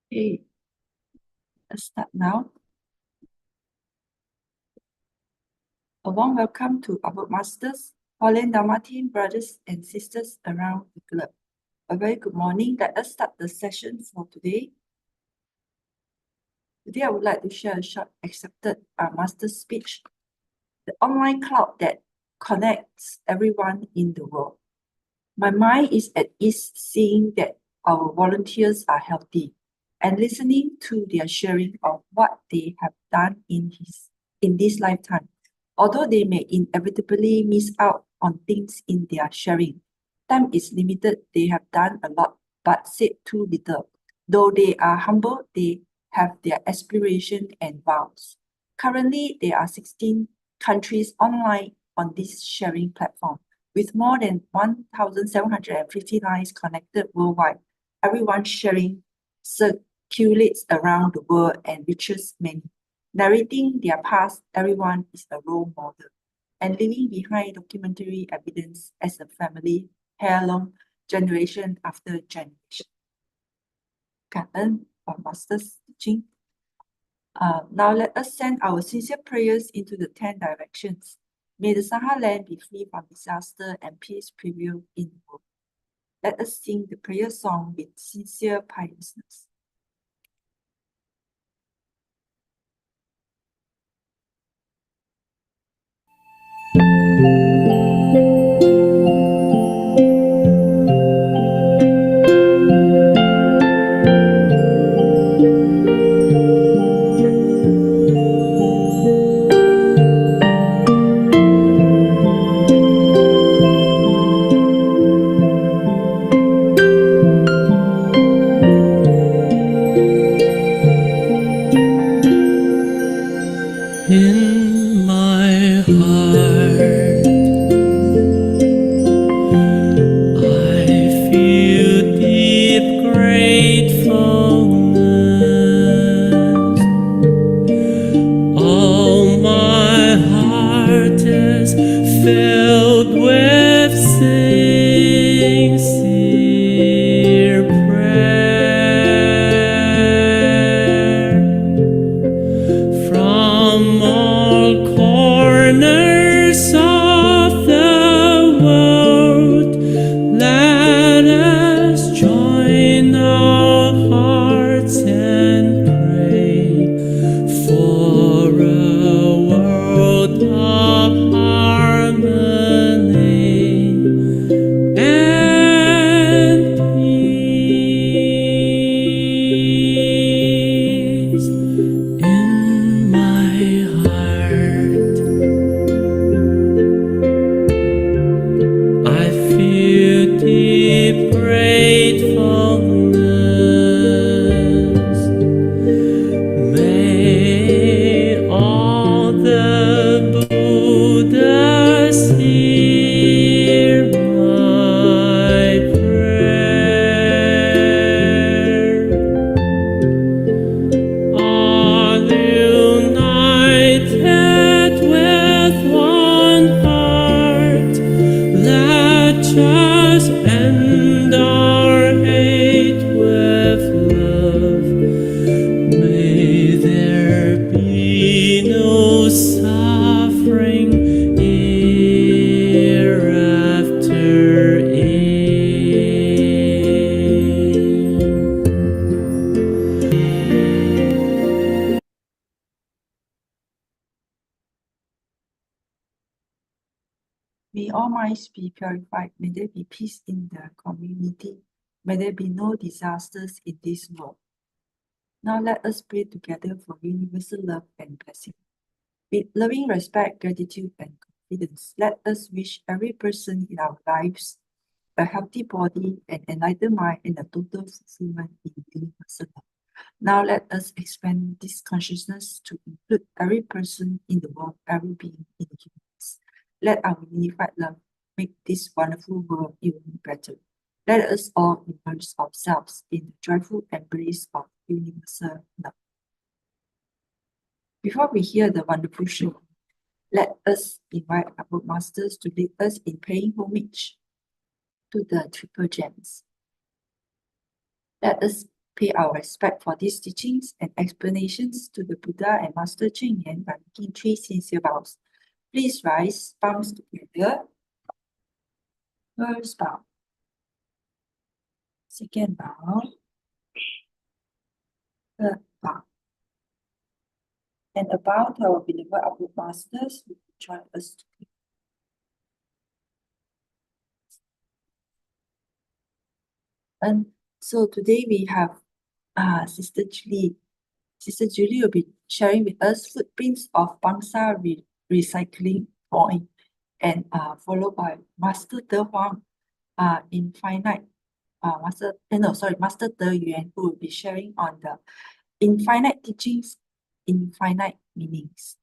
Okay, let's start now. A warm welcome to our masters, Hualien Dharma team, brothers and sisters around the globe. A very good morning. Let us start the session for today. Today, I would like to share a short accepted master speech. The online cloud that connects everyone in the world. My mind is at ease seeing that our volunteers are healthy and listening to their sharing of what they have done in this lifetime. Although they may inevitably miss out on things in their sharing, time is limited. They have done a lot but said too little. Though they are humble, they have their aspiration and vows. Currently, there are 16 countries online on this sharing platform, with more than 1,750 lines connected worldwide. Everyone sharing circulates around the world and reaches many. Narrating their past, everyone is a role model, and leaving behind documentary evidence as a family, heirloom, generation after generation. 感恩 our Master's teaching. Now let us send our sincere prayers into the 10 directions. May the Sahara land be free from disaster and peace prevail in the world. Let us sing the prayer song with sincere piousness. In my heart, I feel deep gratefulness. All my heart is filled with sincere prayer. From all corners of the world, let us join our hearts and pray for a world of harmony and peace. In my heart, I feel deep gratefulness. May all the Buddhas hear my prayer. All united with one heart, let us end our hate with love. May there be no suffering hereafter. May all minds be purified. May there be peace in the community. May there be no disasters in this world. Now let us pray together for universal love and blessing. With loving respect, gratitude, and confidence, let us wish every person in our lives a healthy body, an enlightened mind, and a total fulfillment in universal love. Now let us expand this consciousness to include every person in the world, every being in the universe. Let our unified love make this wonderful world even better. Let us all immerse ourselves in the joyful embrace of universal love. Before we hear the wonderful show, let us invite our masters to lead us in paying homage to the triple gems. Let us pay our respect for these teachings and explanations to the Buddha and Master Ching by making 3 sincere vows. Please rise, palms together. First bow. Second bow. Third bow. And a bow to our beloved upward masters who join us today. And so today we have Sister Julie. Sister Julie will be sharing with us footprints of Bangsar recycling point, and followed by Master De Huang Master De Yuan, who will be sharing on the infinite teachings, infinite meanings.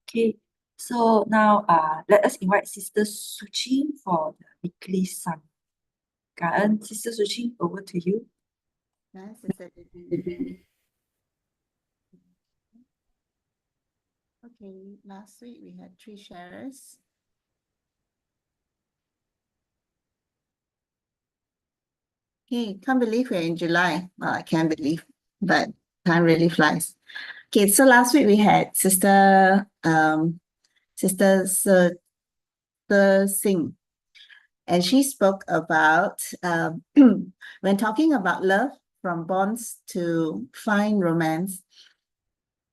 Okay, so now let us invite Sister Su Ching for the weekly sum. Sister Su Ching, over to you. Okay, last week we had 3 sharers. Okay, can't believe we're in July. Well, I can't believe, but time really flies. Okay, so last week we had Sister Su Ching, and she spoke about when talking about love, from bonds to fine romance,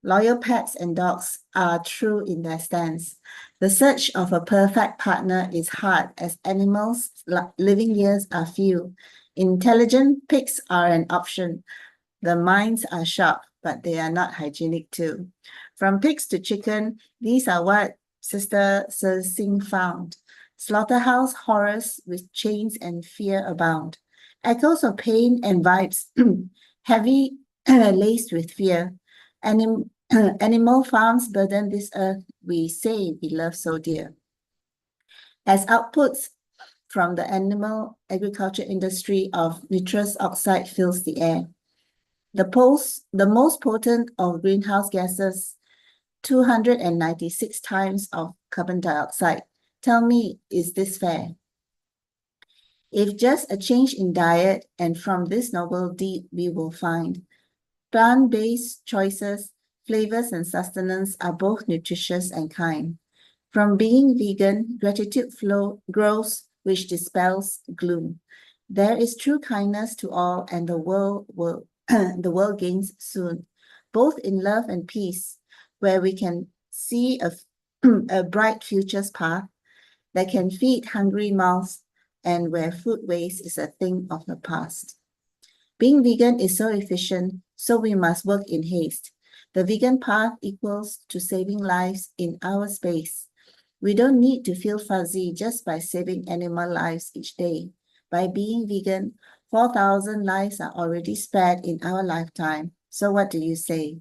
loyal pets and dogs are true in their stance. The search of a perfect partner is hard, as animals' living years are few. Intelligent pigs are an option. The minds are sharp, but they are not hygienic too. From pigs to chicken, these are what Sister Su Ching found. Slaughterhouse horrors with chains and fear abound. Echoes of pain and vibes, heavy laced with fear. Animal farms burden this earth we say we love so dear. As outputs from the animal agriculture industry of nitrous oxide fills the air. The most potent of greenhouse gases, 296 times of carbon dioxide. Tell me, is this fair? If just a change in diet, and from this noble deed we will find plant-based choices, flavors and sustenance are both nutritious and kind. From being vegan, gratitude grows, which dispels gloom. There is true kindness to all, and the world gains soon, both in love and peace, where we can see a bright future's path that can feed hungry mouths, and where food waste is a thing of the past. Being vegan is so efficient, so we must work in haste. The vegan path equals to saving lives in our space. We don't need to feel fuzzy just by saving animal lives each day. By being vegan, 4,000 lives are already spared in our lifetime. So what do you say?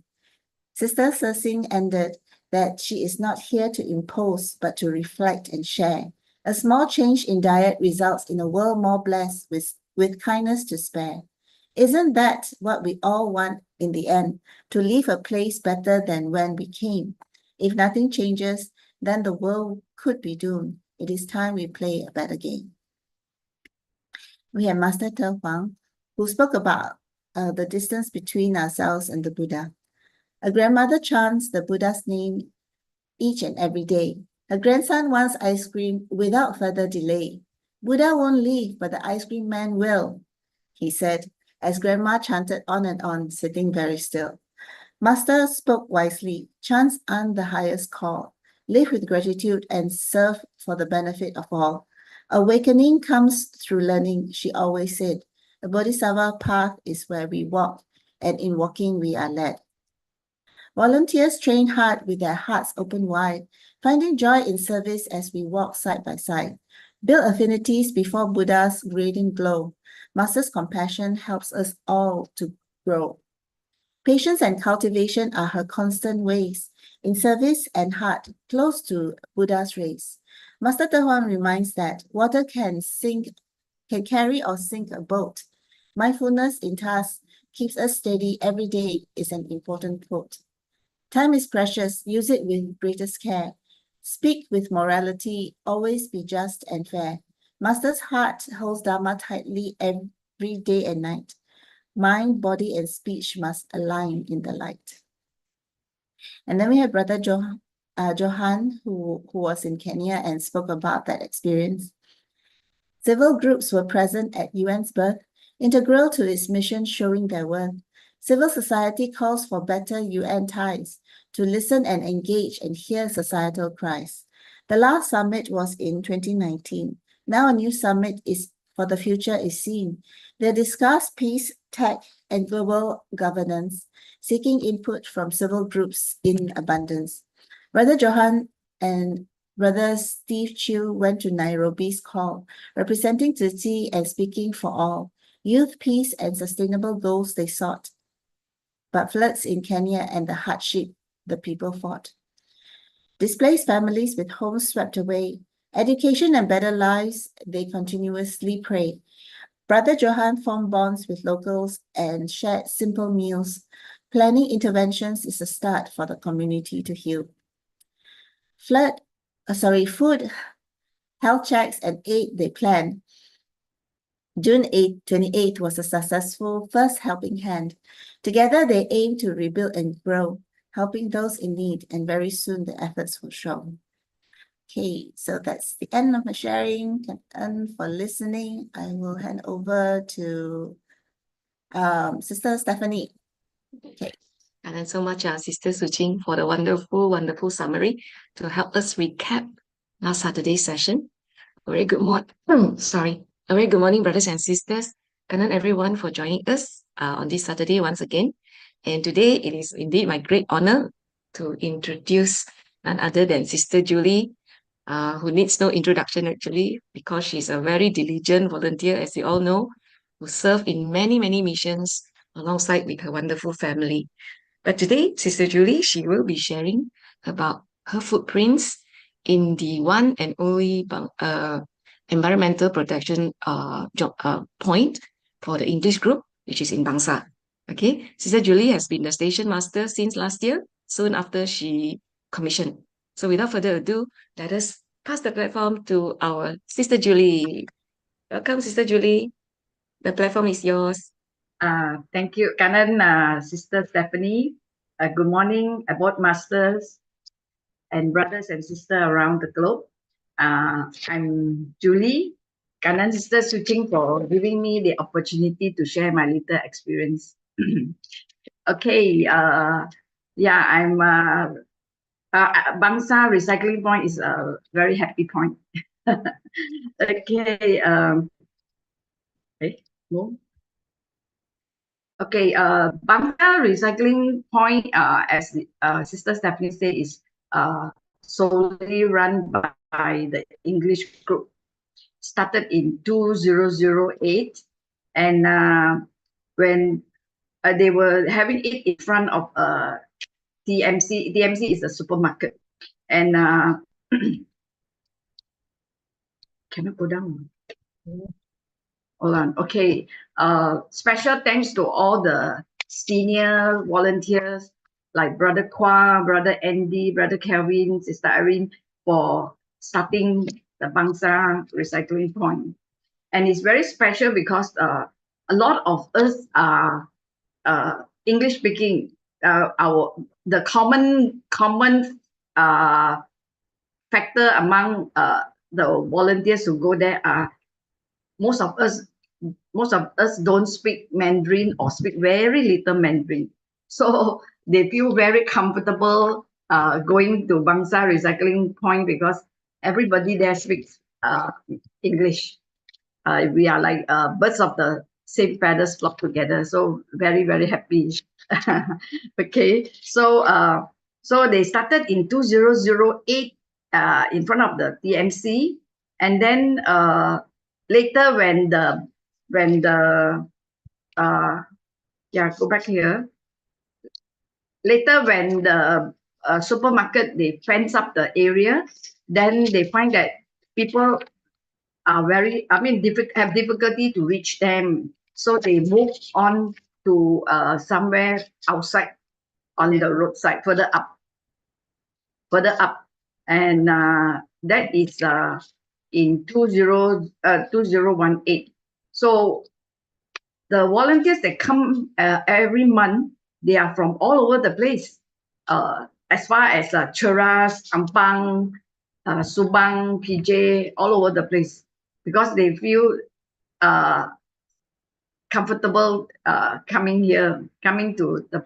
Sister Su Ching ended that she is not here to impose, but to reflect and share. A small change in diet results in a world more blessed with kindness to spare. Isn't that what we all want in the end? To leave a place better than when we came. If nothing changes, then the world could be doomed. It is time we play a better game. We have Master De Huang, who spoke about the distance between ourselves and the Buddha. A grandmother chants the Buddha's name each and every day. Her grandson wants ice cream without further delay. Buddha won't leave, but the ice cream man will, he said, as grandma chanted on and on, sitting very still. Master spoke wisely. Chants aren't the highest call. Live with gratitude and serve for the benefit of all. Awakening comes through learning, she always said. The Bodhisattva path is where we walk, and in walking we are led. Volunteers train hard with their hearts open wide, finding joy in service as we walk side by side. Build affinities before Buddha's radiant glow. Master's compassion helps us all to grow. Patience and cultivation are her constant ways, in service and heart, close to Buddha's rays. Master De Huang reminds that water can carry or sink a boat. Mindfulness in tasks keeps us steady every day is an important quote. Time is precious, use it with greatest care. Speak with morality, always be just and fair. Master's heart holds Dharma tightly every day and night. Mind, body, and speech must align in the light. And then we have Brother Johan, who was in Kenya and spoke about that experience. Civil groups were present at Yuan's birth, integral to its mission, showing their worth. Civil society calls for better Yuan ties, to listen and engage and hear societal cries. The last summit was in 2019. Now a new summit for the future is seen. They discuss peace, tech, and global governance, seeking input from civil groups in abundance. Brother Johan and Brother Steve Chiu went to Nairobi's call, representing Tzu Chi and speaking for all. Youth, peace, and sustainable goals they sought. But floods in Kenya and the hardship the people fought. Displaced families with homes swept away, education and better lives, they continuously pray. Brother Johan formed bonds with locals and shared simple meals. Planning interventions is a start for the community to heal. Food, health checks, and aid they planned. June 28th was a successful first helping hand. Together, they aim to rebuild and grow, helping those in need, and very soon the efforts will show. Okay, so that's the end of my sharing. And for listening, I will hand over to Sister Stephanie. Okay. And then so much, Sister Su Ching, for the wonderful summary to help us recap last Saturday's session. A very good morning. A very good morning, brothers and sisters. Thank everyone for joining us on this Saturday once again. And today it is indeed my great honor to introduce none other than Sister Julie, who needs no introduction actually, because she's a very diligent volunteer, as you all know, who served in many missions alongside with her wonderful family. But today, Sister Julie, she will be sharing about her footprints in the one and only environmental protection point for the English group, which is in Bangsar. Okay, Sister Julie has been the station master since last year, soon after she commissioned. So without further ado, let us pass the platform to our Sister Julie. Welcome, Sister Julie. The platform is yours. Thank you, Canon, Sister Stephanie. Good morning, board masters and brothers and sisters around the globe. I'm Julie, Canon Sister Su Ching, for giving me the opportunity to share my little experience. Okay, I'm Bangsar recycling point is a very happy point. Okay, move. Okay, Bangsar recycling point, as Sister Stephanie said, is solely run by the English group. Started in 2008, and when they were having it in front of TMC. TMC is a supermarket, and can I go down? Hold on. Okay. Special thanks to all the senior volunteers like Brother Kwa, Brother Andy, Brother Kelvin, Sister Irene, for starting the Bangsar recycling point. And it's very special because a lot of us are English speaking. The common factor among the volunteers who go there are most of us don't speak Mandarin or speak very little Mandarin, so they feel very comfortable going to Bangsar recycling point because everybody there speaks English. We are like birds of the same feathers flock together, so very happy. Okay, so they started in 2008 in front of the TMC, and then later when the go back here. Later when the supermarket, they fence up the area, then they find that people are have difficulty to reach them, so they move on to somewhere outside on the roadside, further up, and that is in 2018. So the volunteers that come every month, they are from all over the place. As far as Cheras, Ampang, Subang, PJ, all over the place, because they feel comfortable coming here, coming to the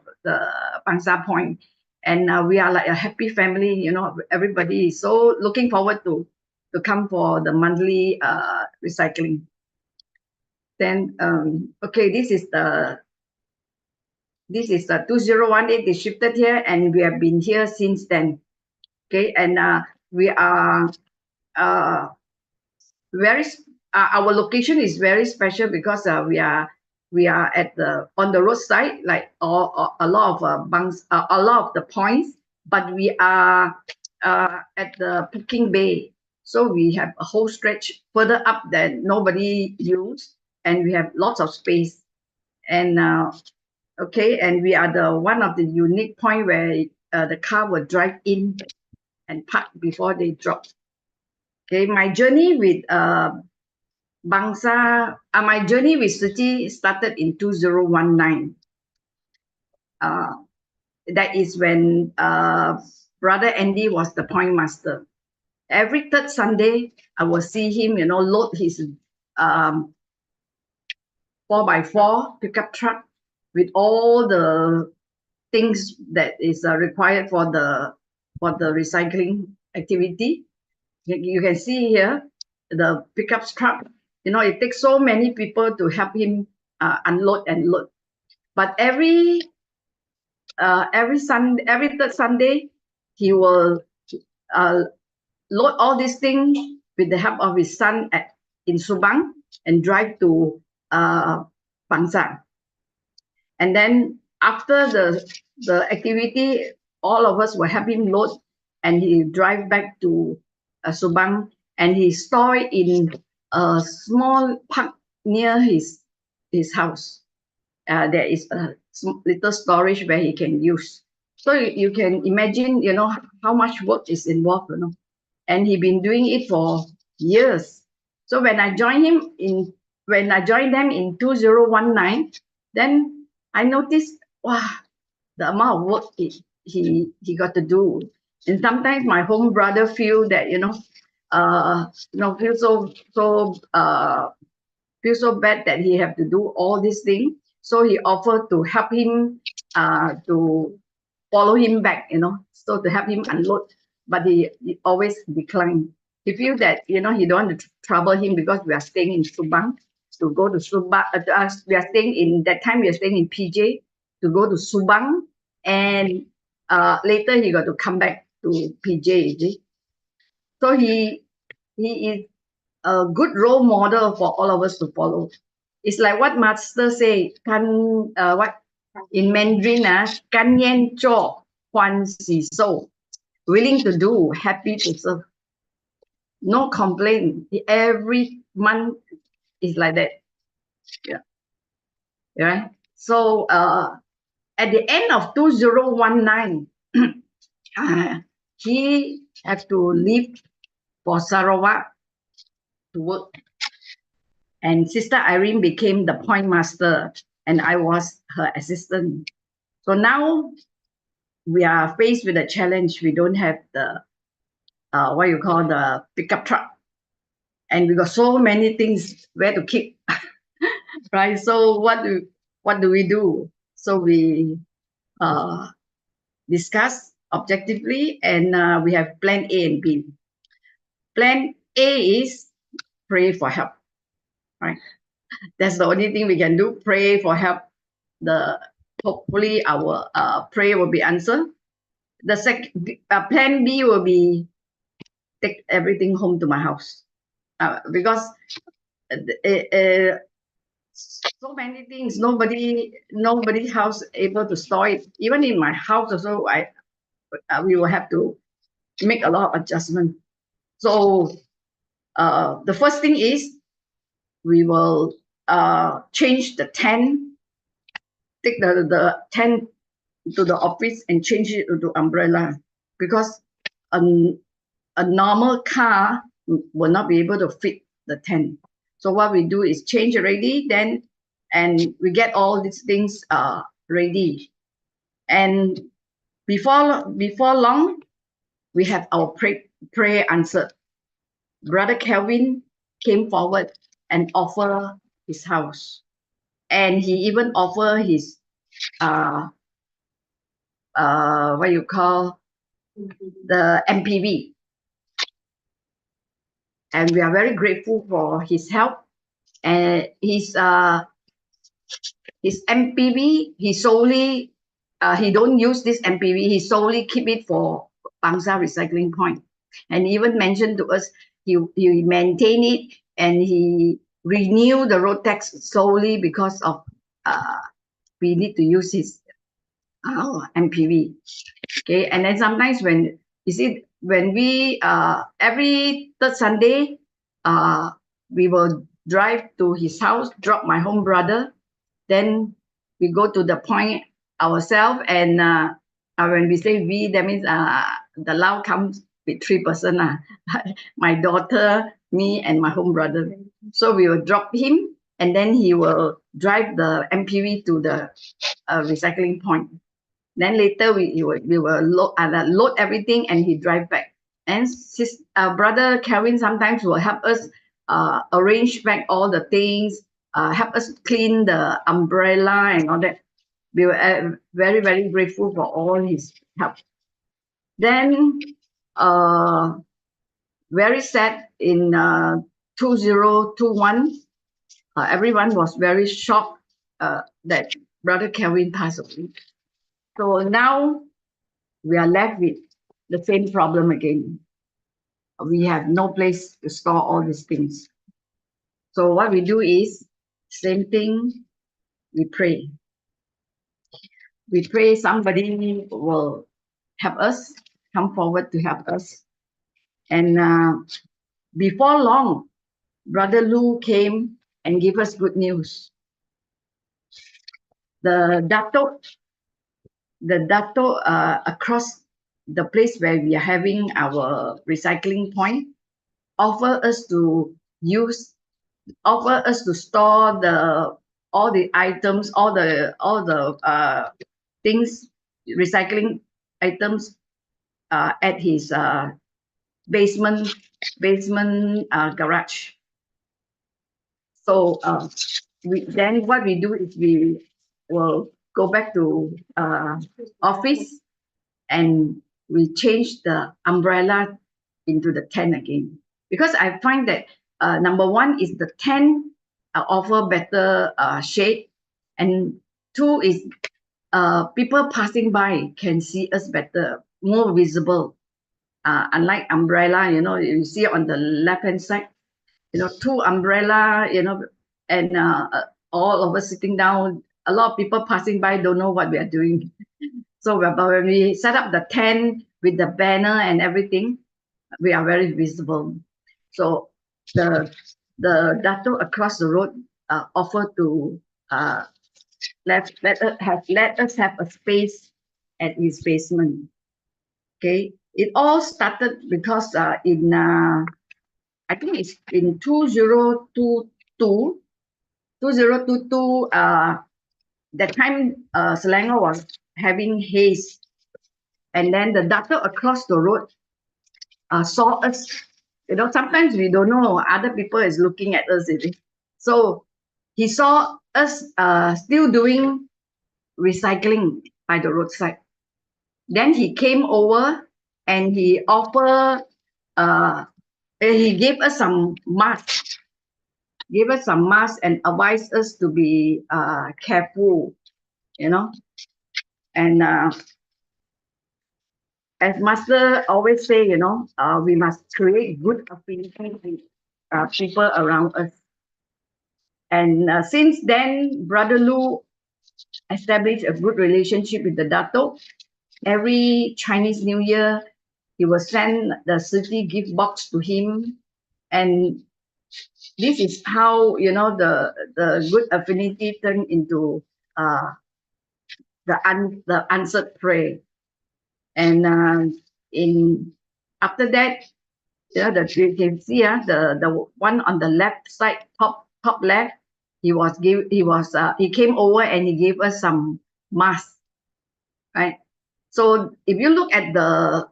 Bangsar point. And we are like a happy family, you know, everybody is so looking forward to come for the monthly recycling. Then, okay, this is the 2018, they shifted here and we have been here since then. Okay, and we are our location is very special because we are at on the roadside, like a lot of a lot of the points, but we are at the Peking Bay, so we have a whole stretch further up that nobody use, and we have lots of space. And okay, and we are the one of the unique point where the car will drive in and park before they drop. Okay, my journey with Bangsar, my journey with Su Ching started in 2019. That is when Brother Andy was the point master. Every third Sunday, I will see him, you know, load his 4x4 pickup truck with all the things that is required for the recycling activity. You can see here the pickup truck. You know, it takes so many people to help him unload and load. But every third Sunday, he will load all these things with the help of his son in Subang and drive to Bangsar. And then after the activity, all of us will help him load, and he drive back to Subang, and he store it in a small park near his house. There is a little storage where he can use. So you can imagine, you know, how much work is involved, you know. And he been doing it for years. So when I joined them in 2019, then I noticed, wow, the amount of work he got to do. And sometimes my home brother feel that, feel so bad that he have to do all these things. So he offered to help him to follow him back, you know, so to help him unload. But he always declined. He feel that, you know, he don't want to trouble him because we are staying in Subang. To go to Subang, we are staying in that time. We are staying in PJ to go to Subang, and later he got to come back to PJ. So he is a good role model for all of us to follow. It's like what Master say, what in Mandarin, kan yan zhuo, huan xi shou, willing to do, happy to serve. No complaint. Every month is like that. Yeah. Right. So at the end of 2019, he had to leave for Sarawak to work. And Sister Irene became the point master, and I was her assistant. So now we are faced with a challenge. We don't have the the pickup truck, and we got so many things where to keep, right? So what do we do? So we discuss objectively, and we have plan A and B. Plan A is pray for help, right? That's the only thing we can do. Pray for help. Hopefully our prayer will be answered. The plan B will be take everything home to my house, because so many things, nobody house able to store it. Even in my house also, we will have to make a lot of adjustment. So the first thing is we will change the tent, take the tent to the office and change it to umbrella, because a normal car will not be able to fit the tent. So what we do is change already, then and we get all these things ready. And before long, we have our prayer answered. Brother Kelvin came forward and offered his house, and he even offered his what you call the MPV, and we are very grateful for his help. And his MPV, he solely he don't use this MPV. He solely keep it for Bangsar recycling point, and even mentioned to us he maintain it and he renew the road tax solely because of we need to use his MPV. Okay, and then sometimes when you see when we every third Sunday we will drive to his house, drop my home brother, then we go to the point ourselves, and when we say we, that means the Lao comes with 3 person, my daughter, me, and my home brother. So we will drop him, and then he will drive the MPV to the recycling point. Then later we will load everything, and he drive back. And his brother Kevin sometimes will help us arrange back all the things, help us clean the umbrella and all that. We were very, very grateful for all his help. Then very sad in 2021, everyone was very shocked that Brother Kevin passed away. So now we are left with the same problem again. We have no place to store all these things. So what we do is, same thing, we pray. We pray somebody will help us, come forward to help us. And before long, Brother Lu came and gave us good news. The Dato across the place where we are having our recycling point offer us to store all the items, all the things, recycling items at his basement garage. So then what we do is we will go back to office, and we change the umbrella into the tent again, because I find that number one is the tent offer better shade, and two is people passing by can see us better, more visible. Unlike umbrella, you see on the left hand side, 2 umbrella, and all of us sitting down, a lot of people passing by don't know what we are doing. So when we set up the tent with the banner and everything, we are very visible. So the Dato across the road offered to let us have a space at his basement. Okay, it all started because in I think it's in 2022. That time Selangor was having haze, and then the Dato across the road saw us. Sometimes we don't know other people is looking at us. So he saw us still doing recycling by the roadside. Then he came over and he offered, he gave us some masks. And advised us to be careful, and as Master always say, we must create good affinity with people around us. And since then, Brother Lu established a good relationship with the Dato. Every Chinese New Year, he will send the city gift box to him, and this is how the good affinity turned into the answered prayer. And after that, you can see the one on the left side, top left, he came over and he gave us some masks, right? So if you look at the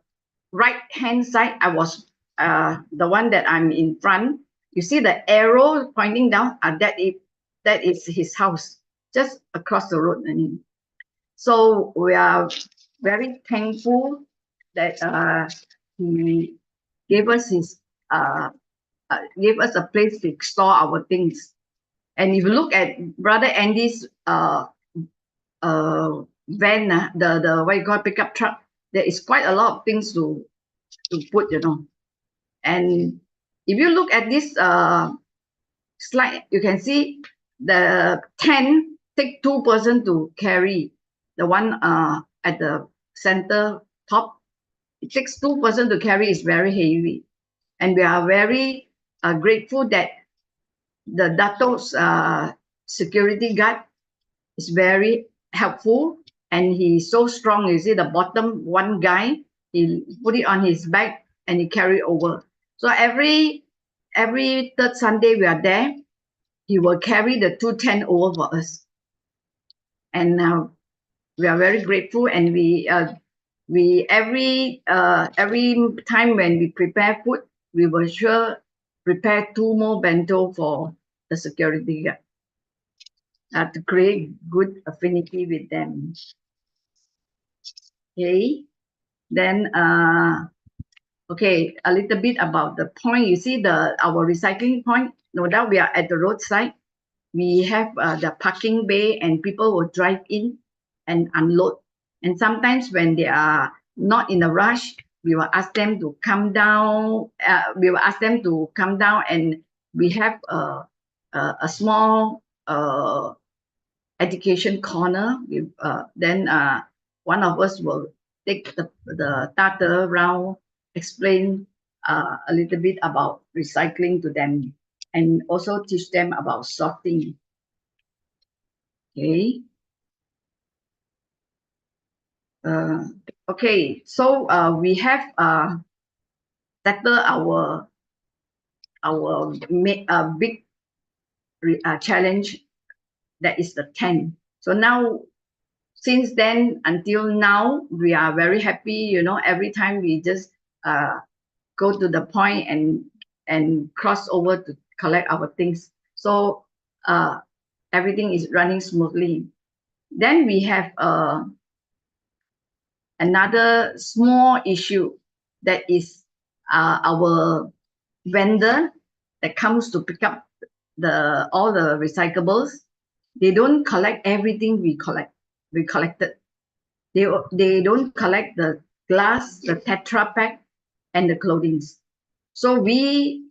right hand side, I was the one that I'm in front. You see the arrow pointing down, that is his house, just across the road. So we are very thankful that he gave us gave us a place to store our things. And if you look at Brother Andy's van, the what you call pickup truck, there is quite a lot of things to put, And if you look at this slide, you can see the tent take 2 person to carry. The one at the center top, it takes 2 person to carry. It's very heavy, and we are very grateful that the Dato's security guard is very helpful, and he's so strong. You see the bottom one guy, he put it on his back and he carry over. So every third Sunday we are there, he will carry the 2 tent over for us, and we are very grateful. And we every time when we prepare food, we will sure prepare 2 more bento for the security guard to create good affinity with them. Okay, then okay, a little bit about the point. You see our recycling point. No doubt we are at the roadside. We have the parking bay, and people will drive in and unload. And sometimes when they are not in a rush, we will ask them to come down. And we have a small education corner. Then one of us will take the tata round, explain a little bit about recycling to them, and also teach them about sorting. Okay. Okay, so we have settled our big challenge, that is the tent. So now, since then until now, we are very happy. Every time we just go to the point and cross over to collect our things. So everything is running smoothly. Then we have another small issue, that is our vendor that comes to pick up all the recyclables. They don't collect everything we collected. They don't collect the glass, the Tetra Pak, and the clothing. So we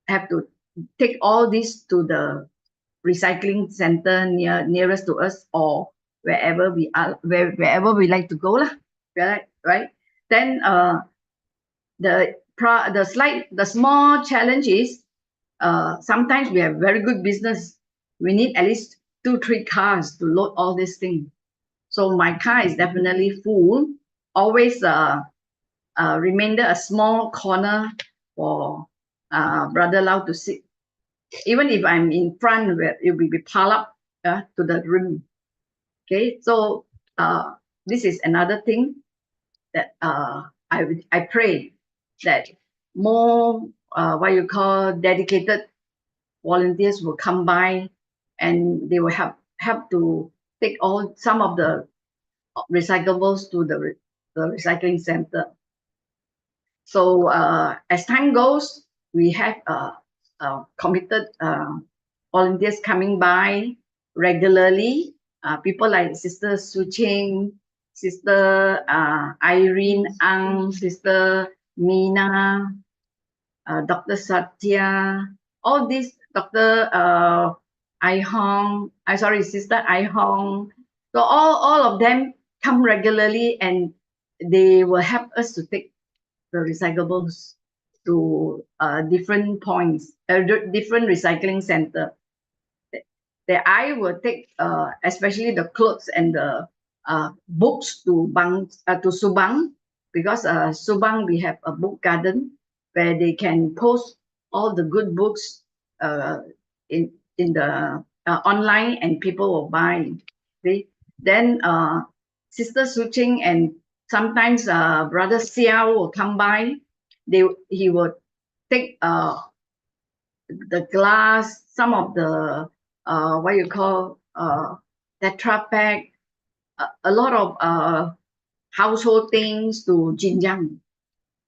have to take all this to the recycling center nearest to us, or wherever we like to go lah. Right? Then the small challenge is sometimes we have very good business. We need at least 2-3 cars to load all these things. So my car is definitely full. Always remainder a small corner for Brother Lau to sit. Even if I'm in front, it will be piled up to the rim. Okay, so this is another thing that I pray that more dedicated volunteers will come by, and they will help to take some of the recyclables to the recycling center. So as time goes, we have committed volunteers coming by regularly. People like Sister Su Ching, Sister Irene Ang, Sister Mina, Dr. Satya, all these, Dr. Sister Ai Hong. So all of them come regularly, and they will help us to take the recyclables to different points, different recycling center. That I will take, especially the clothes and the books to Subang, because Subang we have a book garden where they can post all the good books in the online and people will buy. See? Then Sister Su Ching and sometimes Brother Xiao will come by. He would take the glass, some of the what you call Tetra Pak, a lot of household things to Xinjiang,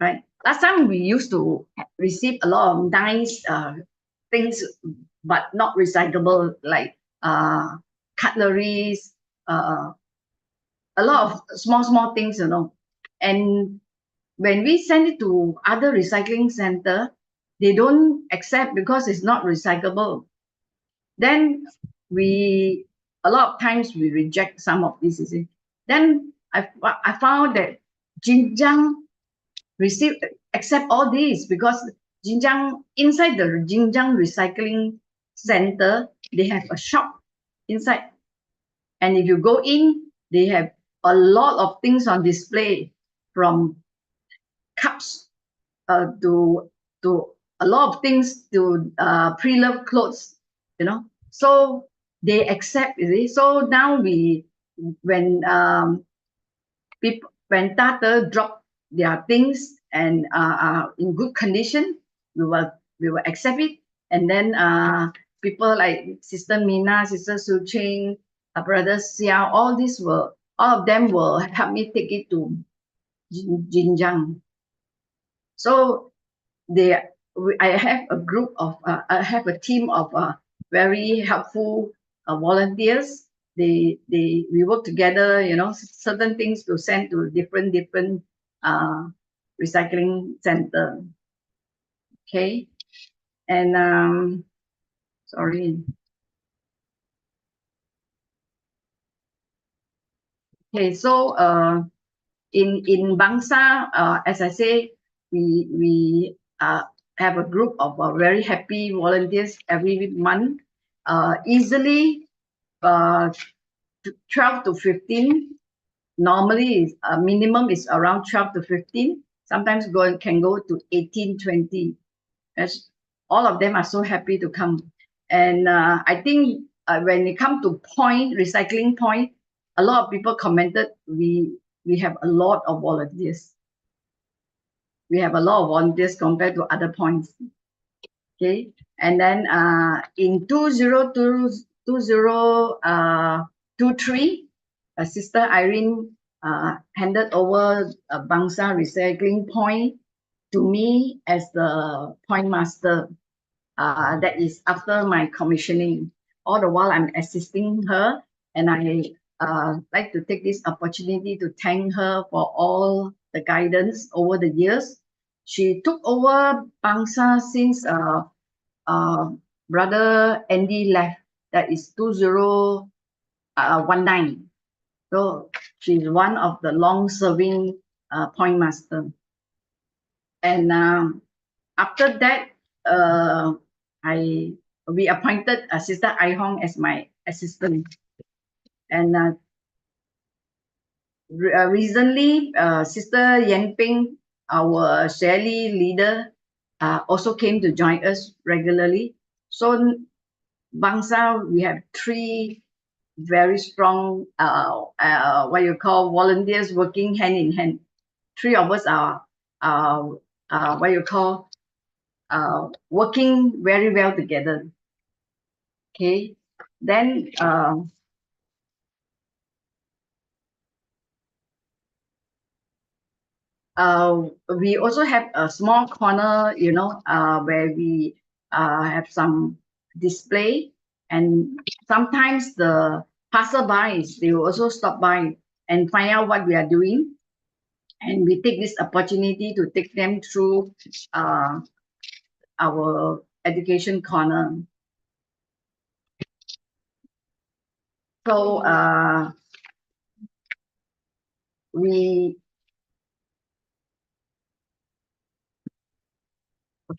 right? Last time we used to receive a lot of nice things, but not recyclable, like cutleries, a lot of small things, you know. And when we send it to other recycling center, they don't accept because it's not recyclable. Then a lot of times we reject some of this, you see. Then I found that Xinjiang accept all these because inside the Xinjiang recycling center, they have a shop inside. And if you go in, they have a lot of things on display, from cups to a lot of things to pre-loved clothes, you know. So they accept, you see. So now when Tata drop their things and are in good condition, we will accept it. And then people like Sister Mina, Sister Su Ching, Brother Xiao, all of them will help me take it to Xinjiang. So I have a group of I have a team of very helpful volunteers. We work together, you know, certain things to send to different recycling center. Okay, and sorry. Okay, so in Bangsar, as I say, we have a group of very happy volunteers every month. Easily 12 to 15. Normally, minimum is around 12 to 15. Sometimes can go to 18, 20. As all of them are so happy to come. And I think when it comes to recycling point, a lot of people commented we have a lot of volunteers. We have a lot of volunteers compared to other points. Okay, and then in 2023, Sister Irene handed over a Bangsar recycling point to me as the point master. That is after my commissioning. All the while I'm assisting her, and I like to take this opportunity to thank her for all the guidance over the years. She took over Bangsar since Brother Andy left. That is 2019. So she's one of the long-serving point master. And after that, we appointed Sister Ai Hong as my assistant. And recently, Sister Yan Ping, our Shelley leader, also came to join us regularly. So Bangsar, we have 3 very strong what you call volunteers working hand in hand. 3 of us are what you call working very well together. Okay, then we also have a small corner, you know, where we have some display, and sometimes the passersby, they will also stop by and find out what we are doing, and we take this opportunity to take them through our education corner. So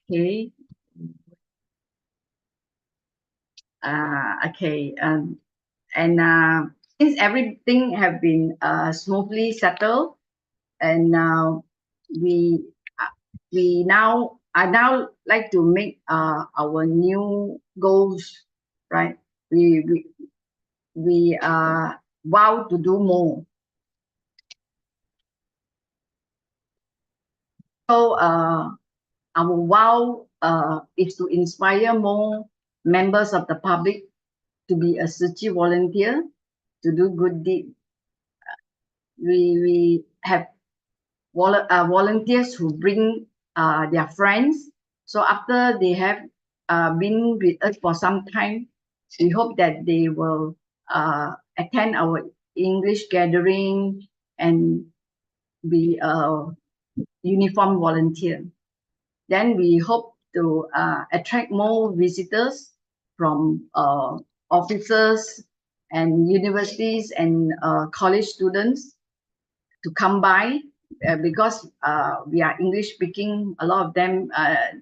okay. Okay, and since everything have been smoothly settled, and now I now like to make our new goals, right? we vow to do more. So our vow is to inspire more members of the public to be a Su Ching volunteer, to do good deed. We have volunteers who bring their friends. So after they have been with us for some time, we hope that they will attend our English gathering and be a uniform volunteer. Then we hope to attract more visitors from officers and universities and college students to come by because we are English speaking. A lot of them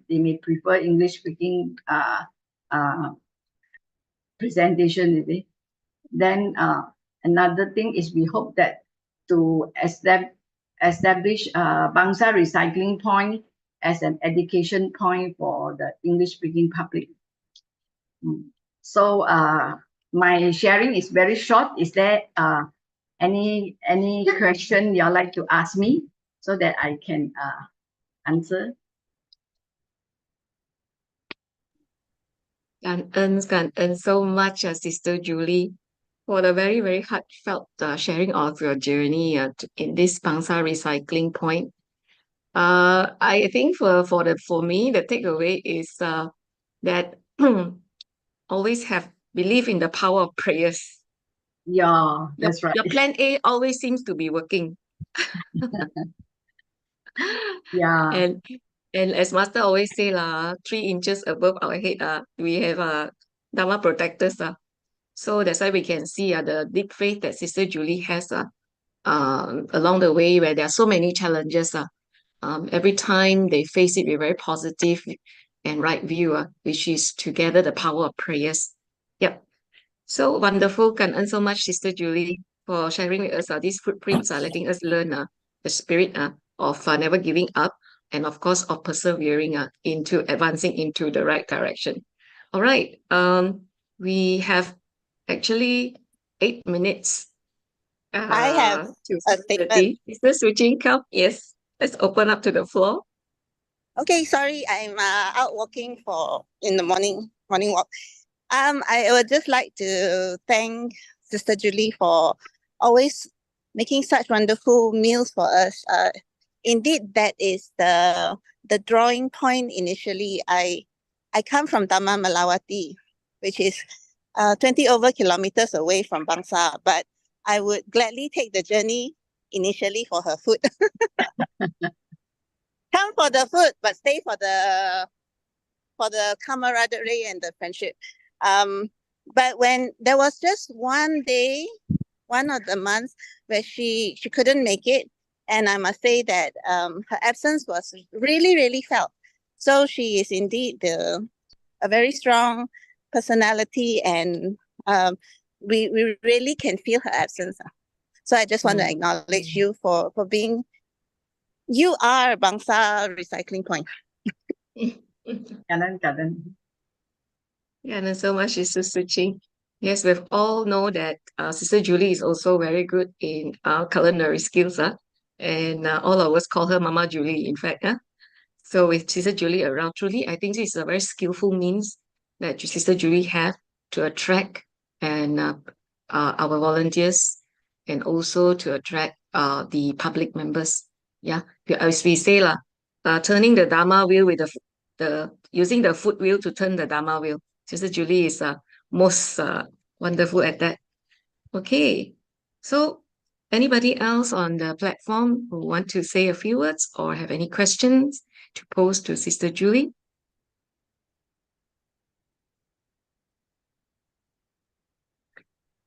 they may prefer English speaking presentation. Then another thing is we hope that to establish Bangsar recycling point as an education point for the English speaking public. So my sharing is very short. Is there any question you'd like to ask me so that I can answer? Cảm ơn so much, Sister Julie, for the very, very heartfelt sharing of your journey in this Bangsar recycling point. I think for me, the takeaway is that always have belief in the power of prayers. Yeah, that's right. Your plan A always seems to be working. Yeah. And as Master always say, 3 inches above our head, we have Dharma protectors. So that's why we can see the deep faith that Sister Julie has along the way where there are so many challenges. Every time they face it with very positive and right view, which is together the power of prayers. Yep. So wonderful. Cảm ơn so much, Sister Julie, for sharing with us these footprints, letting us learn the spirit of never giving up and of course of persevering into advancing into the right direction. All right. We have actually 8 minutes. I have to a 6:30. statement. Sister Su Ching, come. Yes. Let's open up to the floor. Okay, sorry, I'm out walking in the morning walk. I would just like to thank Sister Julie for always making such wonderful meals for us. Indeed, that is the drawing point initially. I come from Taman Melawati, which is 20 over kilometers away from Bangsar, but I would gladly take the journey initially for her food. Come for the food, but stay for the camaraderie and the friendship. But when there was just one day, one of the months where she couldn't make it, and I must say that her absence was really, really felt. So she is indeed a very strong personality, and we really can feel her absence. So I just want to acknowledge you for being. You are Bangsar recycling point. Cảm ơn. Yeah, and so much, Sister Su Ching. Yes, we all know that Sister Julie is also very good in culinary skills. And all of us call her Mama Julie, in fact. So with Sister Julie around, truly, I think this is a very skillful means that Sister Julie have to attract and our volunteers and also to attract the public members. Yeah, as we say, turning the Dharma wheel with the using the foot wheel to turn the Dharma wheel. Sister Julie is most wonderful at that. Okay, so anybody else on the platform who want to say a few words or have any questions to pose to Sister Julie?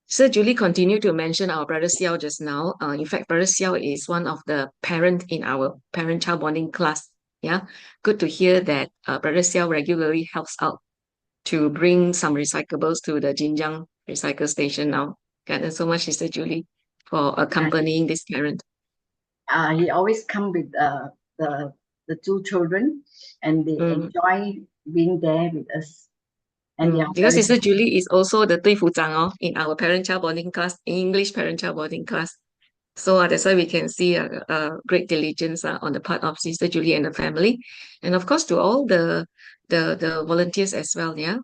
Sister Julie continued to mention our brother Xiao just now. In fact, brother Xiao is one of the parent in our parent-child bonding class. Yeah, good to hear that brother Xiao regularly helps out to bring some recyclables to the Jinjiang recycle station now. Thank you so much, Sister Julie, for accompanying this parent. He always come with the 2 children, and they enjoy being there with us. and they are Because very Sister Julie is also the 队副长 in our parent-child bonding class, English parent-child bonding class. So that's why we can see a great diligence on the part of Sister Julie and the family. And of course, to all the volunteers as well, yeah,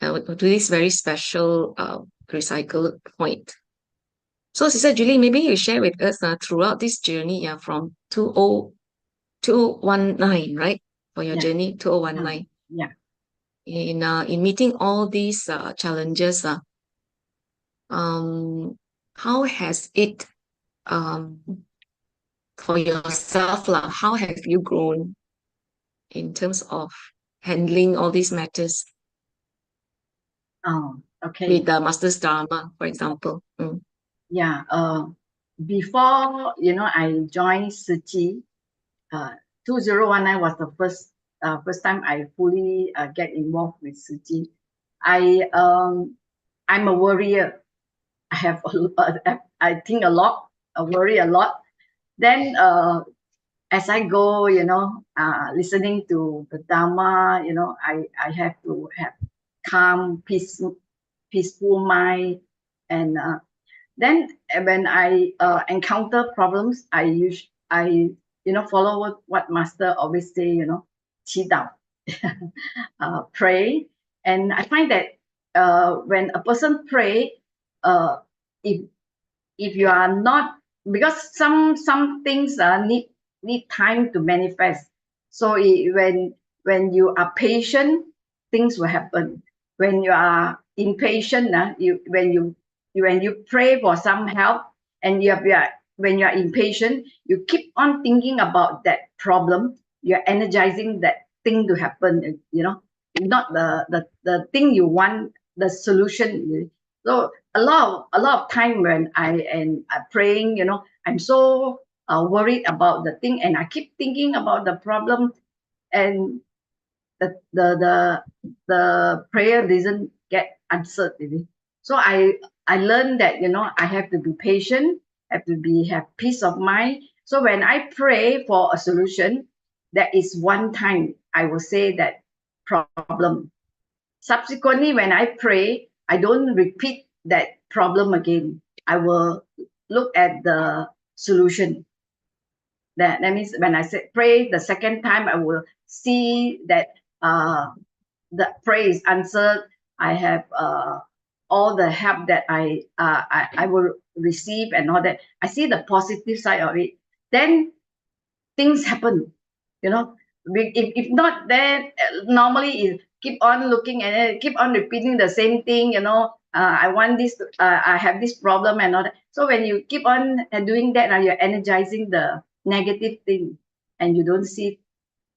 to this very special recycle point. So Sister Julie, maybe you share with us throughout this journey, yeah, from 2019, right? For your Yeah. journey, 2019. Yeah. In meeting all these challenges, how has it for yourself, how have you grown in terms of handling all these matters Oh, okay. with the Master's Dharma, for example? Yeah. Before I joined Su Ching, 2019 was the first time I fully get involved with Su Ching. I'm a worrier. I have I think a lot, worry a lot. Then as I go, listening to the Dharma, I have to have calm, peaceful mind, and then when I encounter problems, I follow what Master always say, 祈祷, pray, and I find that when a person pray, if you are not, because some things need time to manifest. So when you are patient, things will happen. When you are impatient, when you pray for some help, and when you are impatient, you keep on thinking about that problem. You're energizing that thing to happen. Not the thing you want, the solution. So a lot of time when I am praying, I'm so worried about the thing, and I keep thinking about the problem, and the prayer doesn't get answered. So I learned that I have to be patient, have peace of mind. So when I pray for a solution, that is one time I will say that problem. Subsequently, when I pray, I don't repeat that problem again. I will look at the solution. That means when I say pray the second time, I will see that the prayer is answered. I have all the help that I will receive and all that. I see the positive side of it. Then things happen. If not, then normally is keep on looking and then keep on repeating the same thing. I want this. I have this problem and all that. So when you keep on doing that, you're energizing the negative thing, and you don't see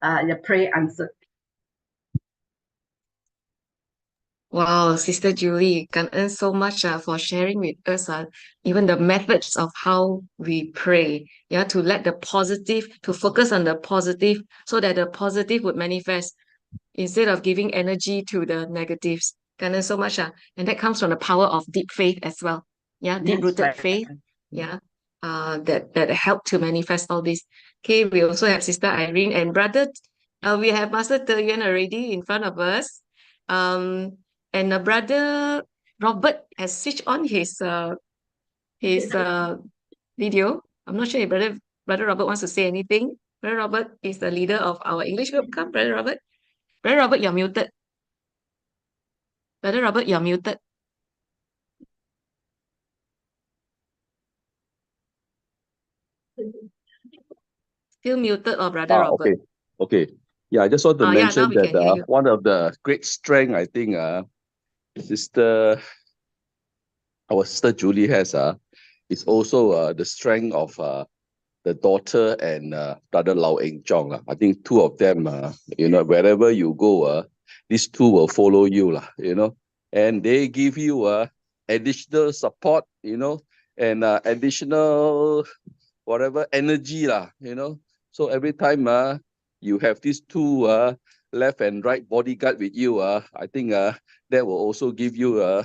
the prayer answered. Wow, Sister Julie, earn so much for sharing with us even the methods of how we pray. Yeah, to focus on the positive so that the positive would manifest instead of giving energy to the negatives. Earn so much. And that comes from the power of deep faith as well. Yeah, deep-rooted Right. faith. Yeah. That help to manifest all this. Okay, we also have Sister Irene and brother. We have Master Yuan already in front of us. And brother Robert has switched on his video. I'm not sure if brother Robert wants to say anything. Brother Robert is the leader of our English group. Come, Brother Robert. Brother Robert, you're muted. Brother Robert, you're muted. Still muted, or Brother Robert. Okay. Yeah, I just want to now mention we can hear that you. one of the great strength I think our sister Julie has is also the strength of the daughter and brother Lau Eng Chong. I think two of them, wherever you go, these two will follow you, and they give you additional support, and additional whatever energy, So every time you have these two left and right bodyguard with you, I think that will also give you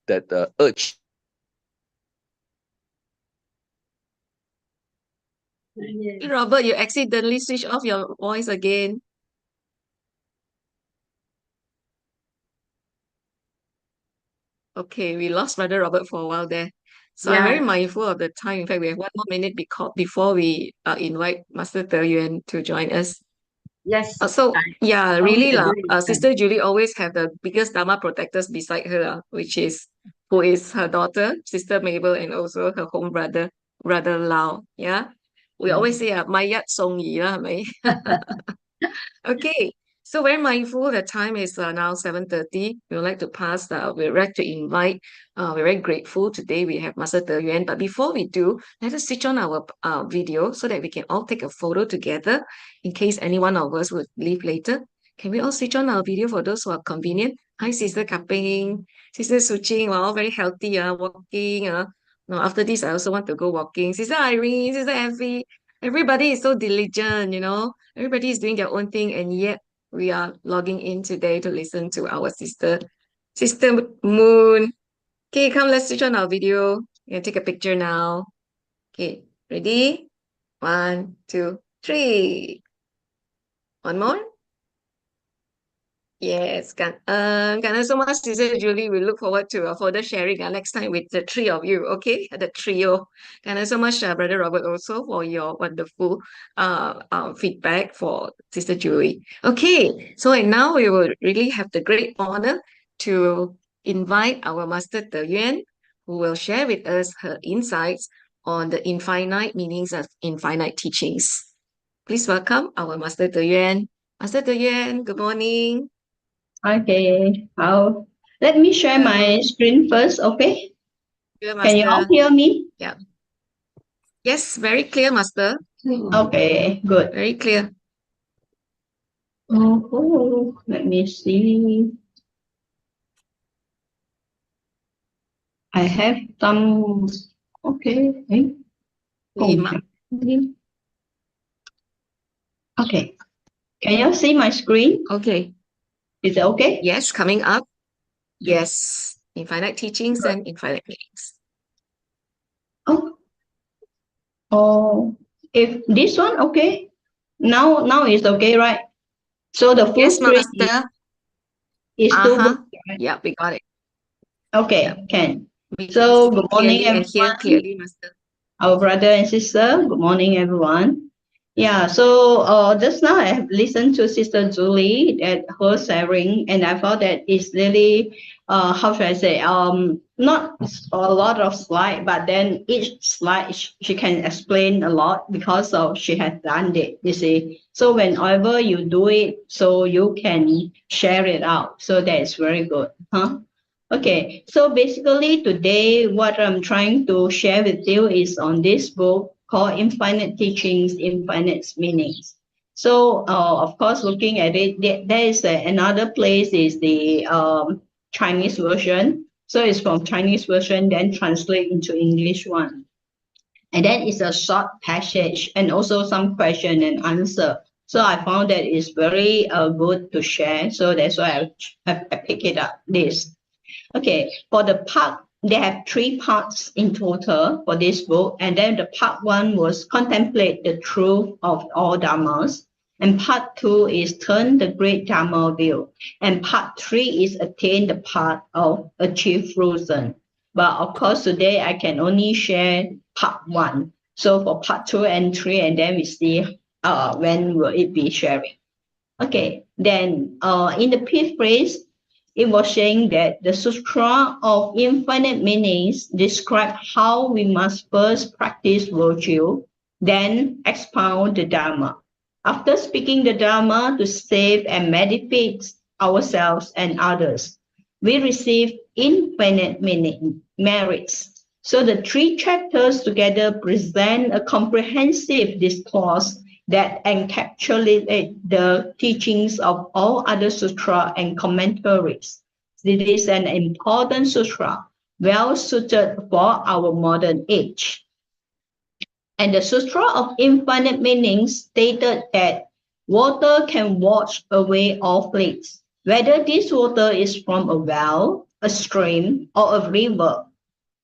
that urge. Hey, Robert, you accidentally switched off your voice again. Okay, we lost Brother Robert for a while there. So I'm very mindful of the time. In fact, we have 1 more minute before we invite Master Te Yuan to join us. Yes. So yeah, totally really lah. agree with them. Sister Julie always have the biggest Dharma protectors beside her, who is her daughter, Sister Mabel, and also her home brother, Brother Lau. Yeah, we always say Mayat Song Yi lah, may. Okay, so very mindful. The time is now 7:30. We would like to pass. We'd like to invite. We're very grateful today. We have Master Te Yuan. But before we do, let us switch on our video so that we can all take a photo together. In case any one of us would leave later, can we all switch on our video for those who are convenient? Hi, Sister Kaping, Sister Su Ching. We're all very healthy. Walking. No, after this, I also want to go walking. Sister Irene, Sister Effie. Everybody is so diligent, Everybody is doing their own thing, and yet we are logging in today to listen to our Sister Moon. Okay, come, let's switch on our video. We're gonna take a picture now. Okay, ready? 1, 2, 3. One more. Yes, can so much, Sister Julie. We look forward to a further sharing next time with the three of you, okay? The trio. So much, Brother Robert, also for your wonderful feedback for Sister Julie. Okay, so and now we will really have the great honor to invite our Master Te Yuan, who will share with us her insights on the infinite meanings of infinite teachings. Please welcome our Master Te Yuan. Master Te Yuan, good morning. Okay, let me share my screen first, okay? Clear, Can you all Master. hear me? Yeah. Yes, very clear, Master. Okay, good. Very clear. Oh, let me see. I have some, okay. Lima. Okay, can you see my screen? Okay. Is it okay? Yes, coming up. Yes. Infinite teachings and infinite meanings. Oh, if this one, okay. Now it's okay, right? So the full Yes, screen Master. is too good, right? Yeah, we got it. Okay, Yeah. can. We So can see good morning, clearly and hear everyone. clearly, Master. Our brother and sister, good morning, everyone. Yeah, so just now I have listened to Sister Julie at her sharing, and I thought that it's really, how should I say, not a lot of slide, but then each slide she can explain a lot because of she has done it, you see. So whenever you do it, so you can share it out. So that is very good, huh? Okay, so basically today what I'm trying to share with you is on this book called Infinite Teachings, Infinite Meanings. So of course, looking at it, there is another place is the Chinese version. So it's from Chinese version, then translate into English one. And then it's a short passage and also some question and answer. So I found that it's very good to share. So that's why I pick it up, this. Okay, for the part, they have 3 parts in total for this book. And then the part 1 was contemplate the truth of all dharmas. And part 2 is turn the great dharma view. And part 3 is attain the path of achieve fruition. But of course, today I can only share part 1. So for part 2 and 3, and then we see when will it be sharing. Okay, then in the preface, it was saying that the Sutra of Infinite Meanings describe how we must first practice virtue, then expound the Dharma. After speaking the Dharma to save and benefit ourselves and others, we receive infinite merits. So the 3 chapters together present a comprehensive discourse that encapsulate the teachings of all other sutra and commentaries. It is an important sutra, well suited for our modern age. And the Sutra of Infinite Meanings stated that water can wash away all plagues, whether this water is from a well, a stream, or a river.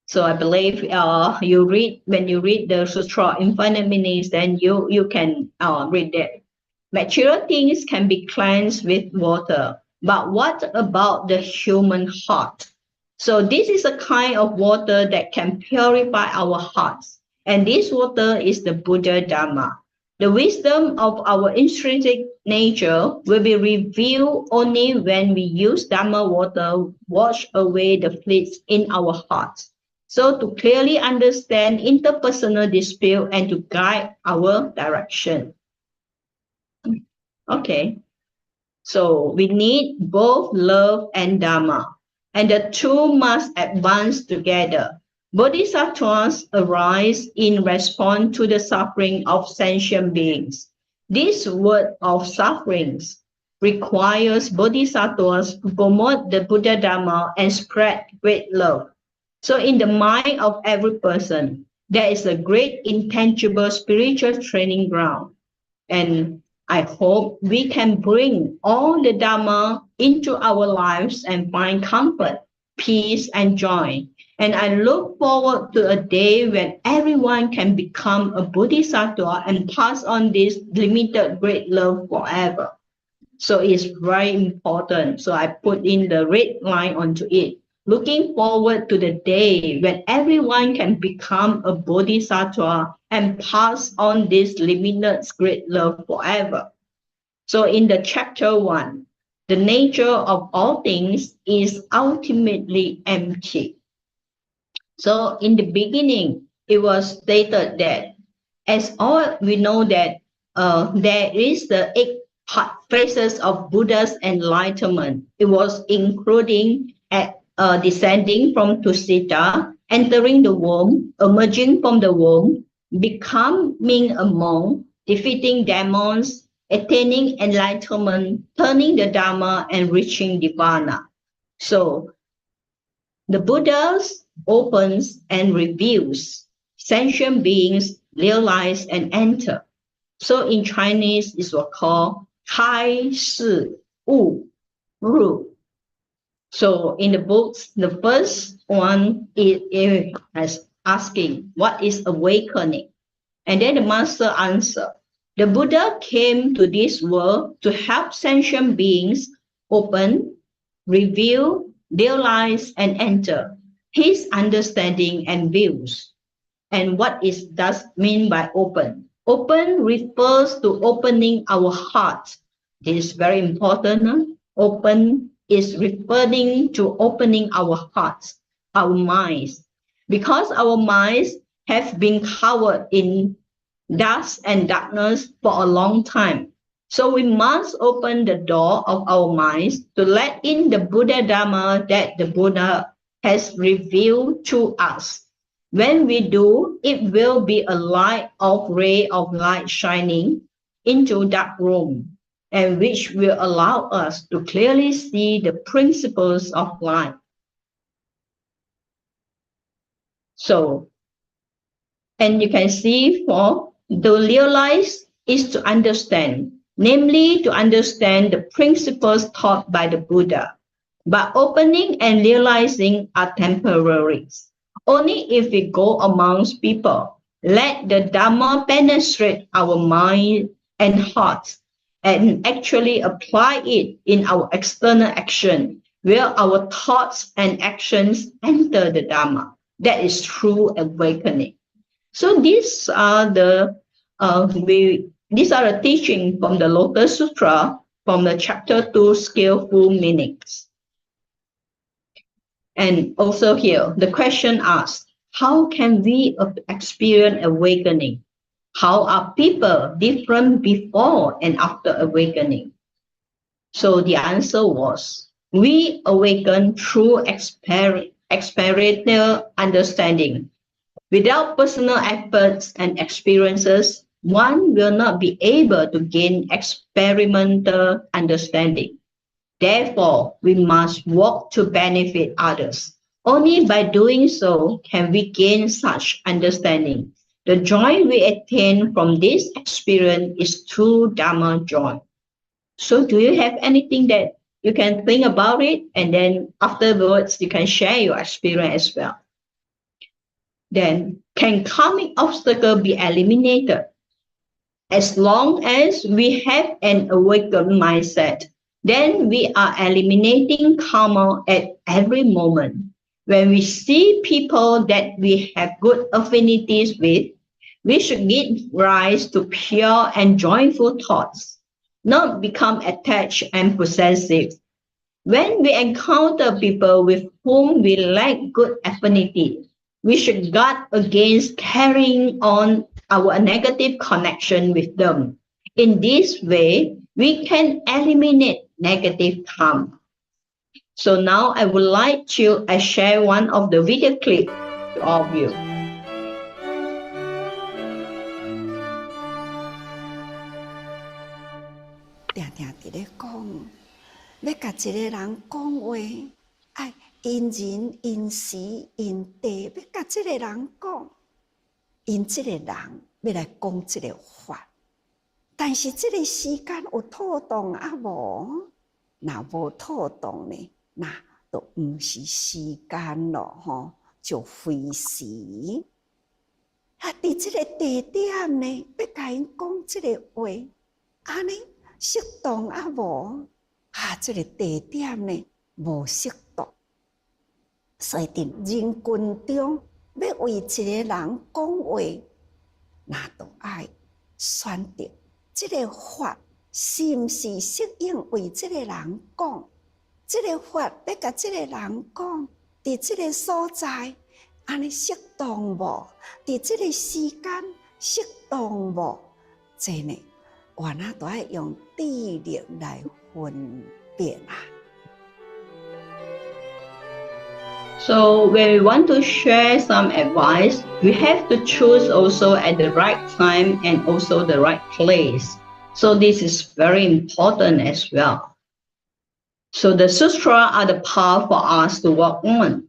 So I believe when you read the Sutra Infinite Meanings, then you can read that. Material things can be cleansed with water, but what about the human heart? So this is a kind of water that can purify our hearts. And this water is the Buddha Dharma. The wisdom of our intrinsic nature will be revealed only when we use Dharma water, wash away the fleets in our hearts. So to clearly understand interpersonal dispute and to guide our direction. Okay. So we need both love and Dharma, and the two must advance together. Bodhisattvas arise in response to the suffering of sentient beings. This word of sufferings requires bodhisattvas to promote the Buddha Dharma and spread great love. So in the mind of every person, there is a great intangible spiritual training ground. And I hope we can bring all the Dharma into our lives and find comfort, peace, and joy. And I look forward to a day when everyone can become a Bodhisattva and pass on this limited great love forever. So it's very important. So I put in the red line onto it. Looking forward to the day when everyone can become a bodhisattva and pass on this limitless great love forever. So in the chapter 1, the nature of all things is ultimately empty. So in the beginning, it was stated that as all we know that there is the 8 phases of Buddha's enlightenment. It was including descending from Tusita, entering the womb, emerging from the womb, becoming a monk, defeating demons, attaining enlightenment, turning the Dharma, and reaching Nirvana. So the Buddha opens and reveals. Sentient beings realize and enter. So in Chinese, it's what called 开示悟入. So in the books, the first one is asking, what is awakening? And then the master answer, the Buddha came to this world to help sentient beings open, reveal, realize, and enter his understanding and views. And what does mean by open? Open refers to opening our heart. This is very important. Open is referring to opening our hearts, our minds, because our minds have been covered in dust and darkness for a long time. So we must open the door of our minds to let in the Buddha Dharma that the Buddha has revealed to us. When we do, it will be a ray of light shining into dark room, and which will allow us to clearly see the principles of life. So, and you can see for to realize is to understand, namely to understand the principles taught by the Buddha. But opening and realizing are temporary. Only if we go amongst people, let the Dharma penetrate our mind and hearts, and actually apply it in our external action, where our thoughts and actions enter the Dharma. That is true awakening. So these are the teaching from the Lotus Sutra, from the chapter 2, skillful meanings. And also here, the question asks, how can we experience awakening? How are people different before and after awakening? So the answer was, we awaken through experiential understanding. Without personal efforts and experiences, one will not be able to gain experimental understanding. Therefore, we must work to benefit others. Only by doing so can we gain such understanding. The joy we attain from this experience is true Dharma joy. So do you have anything that you can think about it? And then afterwards, you can share your experience as well. Then, can karmic obstacle be eliminated? As long as we have an awakened mindset, then we are eliminating karma at every moment. When we see people that we have good affinities with, we should give rise to pure and joyful thoughts, not become attached and possessive. When we encounter people with whom we lack good affinity, we should guard against carrying on our negative connection with them. In this way, we can eliminate negative karma. So now I would like to share one of the video clips to all of you. 常常伫咧讲，要甲一个人讲话，爱因人、因时、因地，要甲这个人讲，因这个人要来讲这个法。但是这个时间有妥当啊无？若无妥当呢，那都毋是时间咯，吼，就非时。啊，伫这个地点呢，要甲因讲这个话，安尼。适当啊无啊，这个地点呢无适当，所以伫人群中要为一个人讲话，那都爱选择这个法是毋是适应为这个人讲，这个法要甲这个人讲，伫这个所在安尼适当无？伫这个时间适当无？这呢？ 我那都爱用智力来分辨啊。So when we want to share some advice, we have to choose also at the right time and also the right place. So this is very important as well. So the sutra are the path for us to walk on.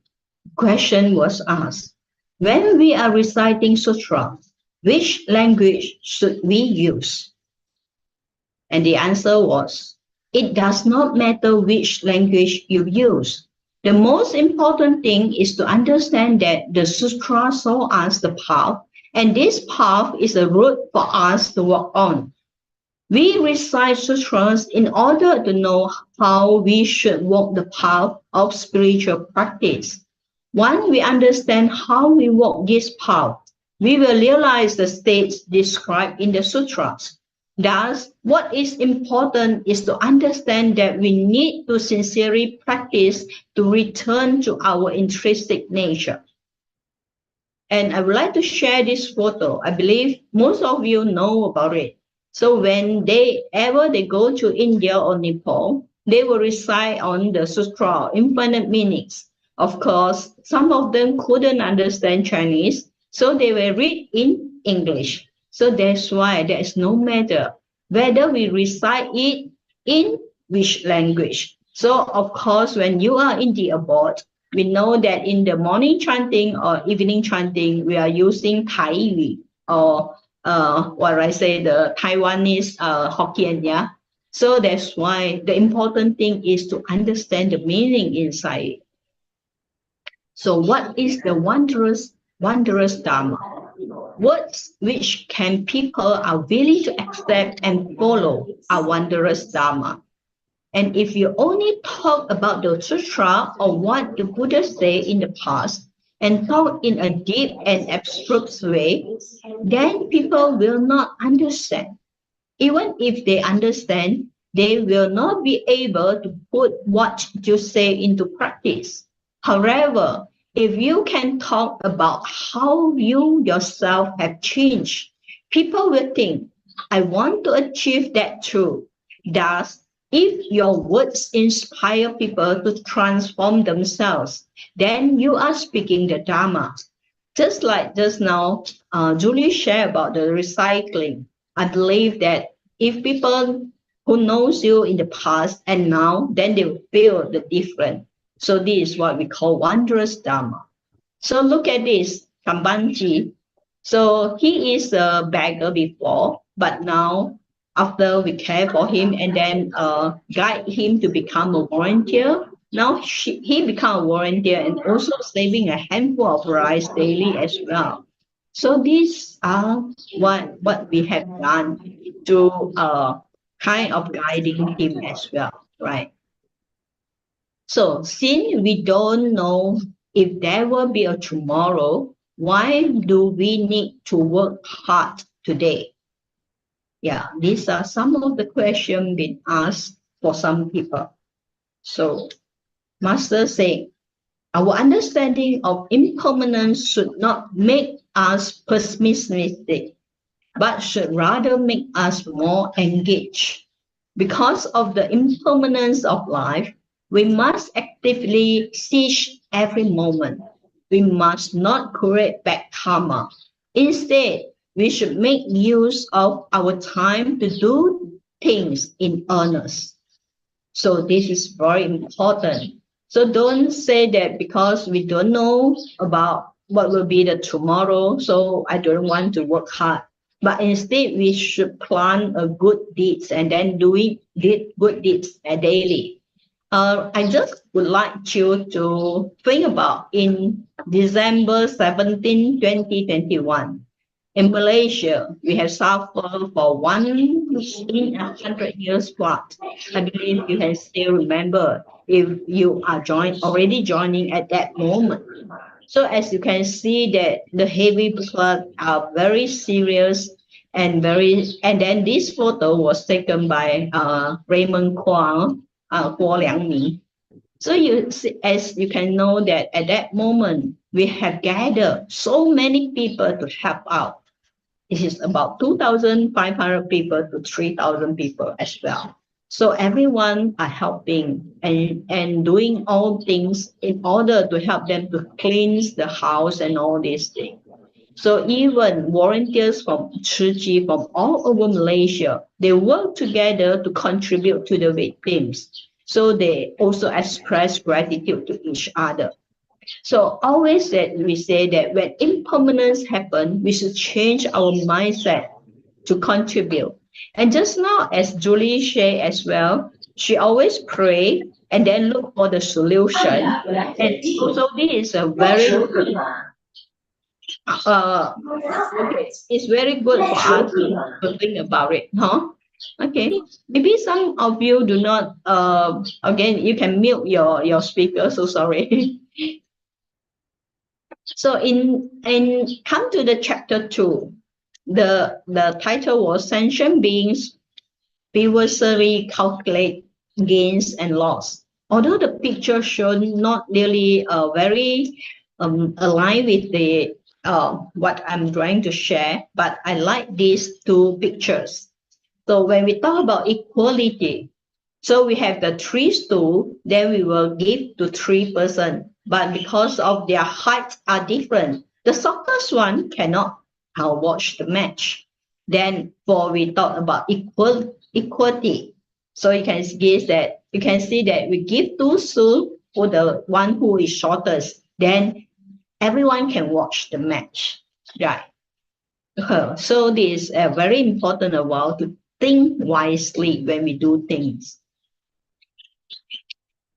Question was asked, when we are reciting sutra, which language should we use? And the answer was, it does not matter which language you use. The most important thing is to understand that the sutra show us the path, and this path is a route for us to walk on. We recite sutras in order to know how we should walk the path of spiritual practice. Once we understand how we walk this path, we will realize the states described in the sutras. Thus, what is important is to understand that we need to sincerely practice to return to our intrinsic nature. And I would like to share this photo. I believe most of you know about it. So when they go to India or Nepal, they will recite on the sutra infinite meanings. Of course, some of them couldn't understand Chinese, so they will read in English. So that's why there is no matter whether we recite it in which language. So of course, when you are in the abode, we know that in the morning chanting or evening chanting, we are using Thai or the Taiwanese Hokkien, yeah. So that's why the important thing is to understand the meaning inside. So what is the wondrous Dharma? Words which people are willing to accept and follow are wondrous Dharma. And if you only talk about the sutra or what the Buddha said in the past and talk in a deep and abstract way, then people will not understand. Even if they understand, they will not be able to put what you say into practice. However, if you can talk about how you yourself have changed, people will think, I want to achieve that too. Thus, if your words inspire people to transform themselves, then you are speaking the Dharma. Just like just now, Julie shared about the recycling. I believe that if people who knows you in the past and now, then they will feel the difference. So this is what we call wondrous Dharma. So look at this, Kambanji. So he is a beggar before, but now after we care for him and then guide him to become a volunteer, now he become a volunteer and also saving a handful of rice daily as well. So these are what we have done to kind of guiding him as well, right? So since we don't know if there will be a tomorrow, why do we need to work hard today? Yeah, these are some of the questions being asked for some people. So, Master say, our understanding of impermanence should not make us pessimistic, but should rather make us more engaged. Because of the impermanence of life, we must actively seize every moment. We must not create bad karma. Instead, we should make use of our time to do things in earnest. So this is very important. So don't say that because we don't know about what will be the tomorrow, so I don't want to work hard. But instead, we should plan a good deeds and then doing good deeds daily. I just would like you to think about in December 17, 2021. In Malaysia, we have suffered for 100 years plus. I believe you can still remember if you are already joining at that moment. So as you can see that the heavy flood are very serious and then this photo was taken by Raymond Kwang, Hualien. So as you can know that at that moment, we have gathered so many people to help out. It is about 2,500 people to 3,000 people as well. So everyone are helping and doing all things in order to help them to cleanse the house and all these things. So even volunteers from Su Ching from all over Malaysia, they work together to contribute to the victims. So they also express gratitude to each other. So always that we say that when impermanence happen, we should change our mindset to contribute. And just now, as Julie shared as well, she always pray and then look for the solution. And also this is a very it's very good for us to think about it, huh? Okay, maybe some of you do not. Again, you can mute your speaker. So sorry. So in come to the chapter 2, the title was Sentient Beings Previously Calculate Gains and Loss. Although the picture showed not really very aligned with the what I'm trying to share, but I like these two pictures. So when we talk about equality, so we have the 3 stool, then we will give to 3 person. But because of their heights are different, the shortest one cannot watch the match. Then we talk about equality. So you can see that we give 2 stool for the one who is shortest. Then everyone can watch the match, right? So this is very important about to think wisely when we do things.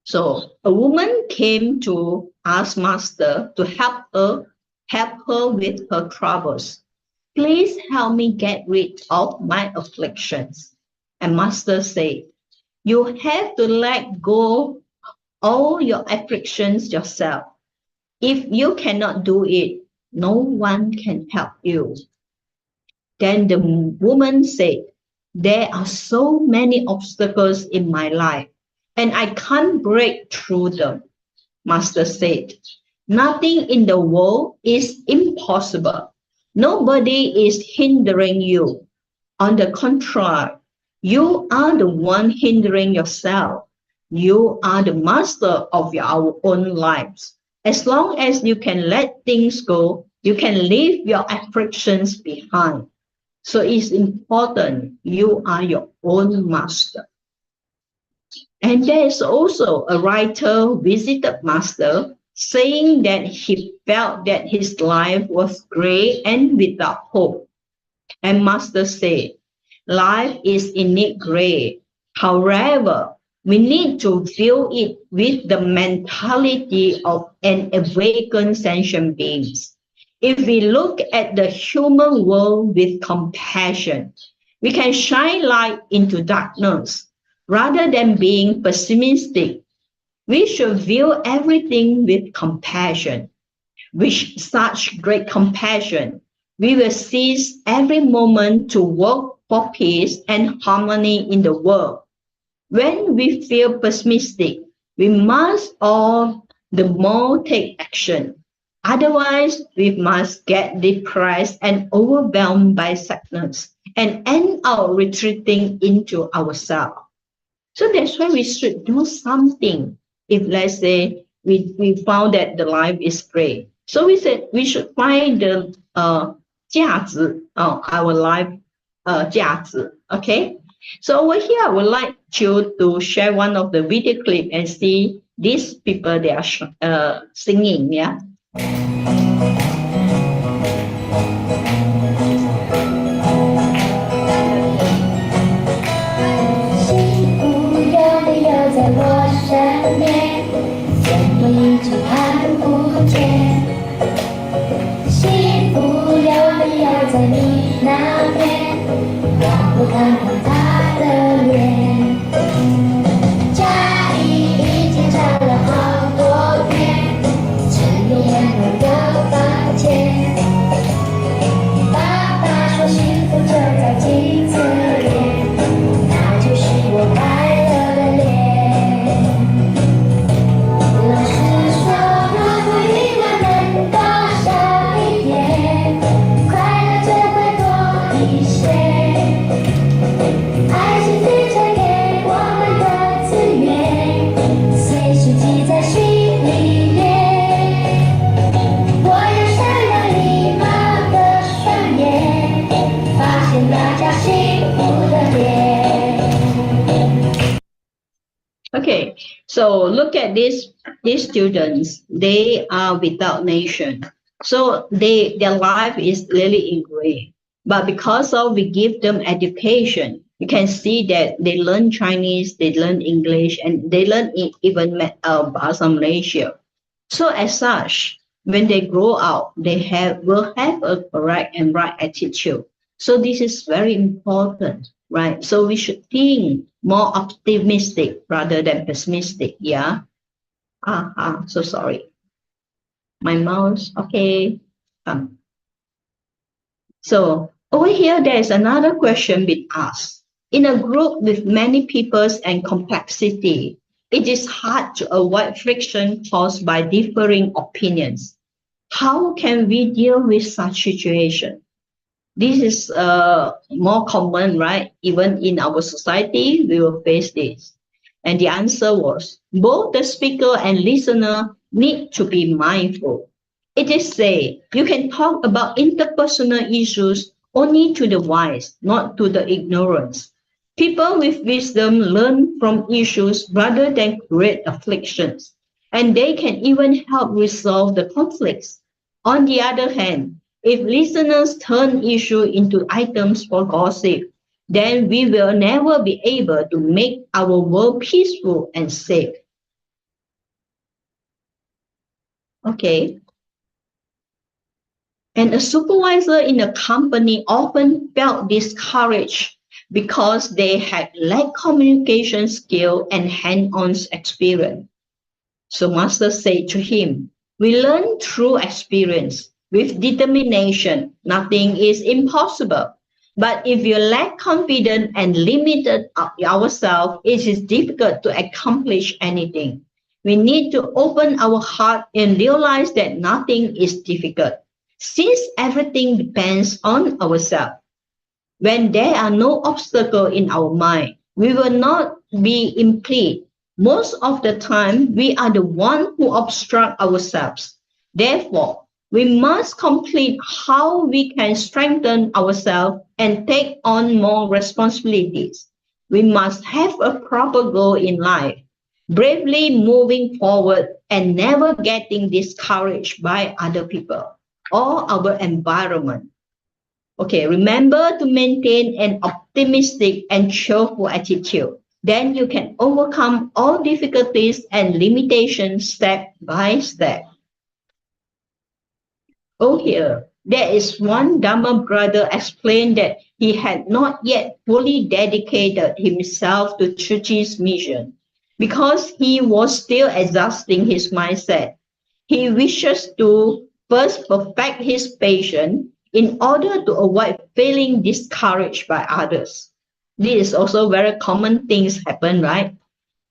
So a woman came to ask Master to help her with her troubles. Please help me get rid of my afflictions. And Master said, you have to let go all your afflictions yourself. If you cannot do it, no one can help you. Then the woman said, there are so many obstacles in my life, and I can't break through them. Master said, nothing in the world is impossible. Nobody is hindering you. On the contrary, you are the one hindering yourself. You are the master of your own lives. As long as you can let things go, you can leave your afflictions behind. So it's important you are your own master. And there is also a writer visited Master saying that he felt that his life was gray and without hope. And Master said, life is indeed gray. However, we need to view it with the mentality of an awakened sentient being. If we look at the human world with compassion, we can shine light into darkness. Rather than being pessimistic, We should view everything with compassion. With such great compassion, we will seize every moment to work for peace and harmony in the world. When we feel pessimistic, we must all the more take action. Otherwise, we must get depressed and overwhelmed by sadness and end up retreating into ourselves. So that's why we should do something. If let's say we found that the life is great, so we said we should find the 价值 our life 价值. Okay. So over here, I would like you to share one of the video clip and see these people they are singing. Yeah. 在我身边，千多一直看不见。幸福有没有在你那边？让我看看他的脸。家里已经拆了好多遍，只有温暖的房间。爸爸说幸福就在镜子里，那就是我快乐的脸。 Okay, so look at these students. They are without nation, so their life is really in gray. But because of we give them education, you can see that they learn Chinese, they learn English, and they learn even Bahasa Malaysia. So as such, when they grow up, they will have a correct and right attitude. So this is very important, right? So we should think more optimistic rather than pessimistic. Yeah. So sorry. My mouse. Okay. So over here, there is another question with us. In a group with many peoples and complexity, it is hard to avoid friction caused by differing opinions. How can we deal with such situation? This is more common, right? Even in our society, we will face this. And the answer was, both the speaker and listener need to be mindful. It is said, you can talk about interpersonal issues only to the wise, not to the ignorant. People with wisdom learn from issues rather than create afflictions, and they can even help resolve the conflicts. On the other hand, if listeners turn issue into items for gossip, then we will never be able to make our world peaceful and safe. Okay. And a supervisor in a company often felt discouraged because they had lack communication skill and hand-on experience. So master said to him, we learn through experience. With determination, nothing is impossible. But if you lack confidence and limited ourselves, it is difficult to accomplish anything. We need to open our heart and realize that nothing is difficult, since everything depends on ourselves. When there are no obstacles in our mind, we will not be impeded. Most of the time, we are the one who obstruct ourselves. Therefore, we must complete how we can strengthen ourselves and take on more responsibilities. We must have a proper goal in life, bravely moving forward and never getting discouraged by other people or our environment. Okay, remember to maintain an optimistic and cheerful attitude. Then you can overcome all difficulties and limitations step by step. Oh, here, there is one Dharma brother explained that he had not yet fully dedicated himself to Su Ching's mission. because he was still adjusting his mindset. He wishes to first perfect his patient in order to avoid feeling discouraged by others. This is also very common things happen, right?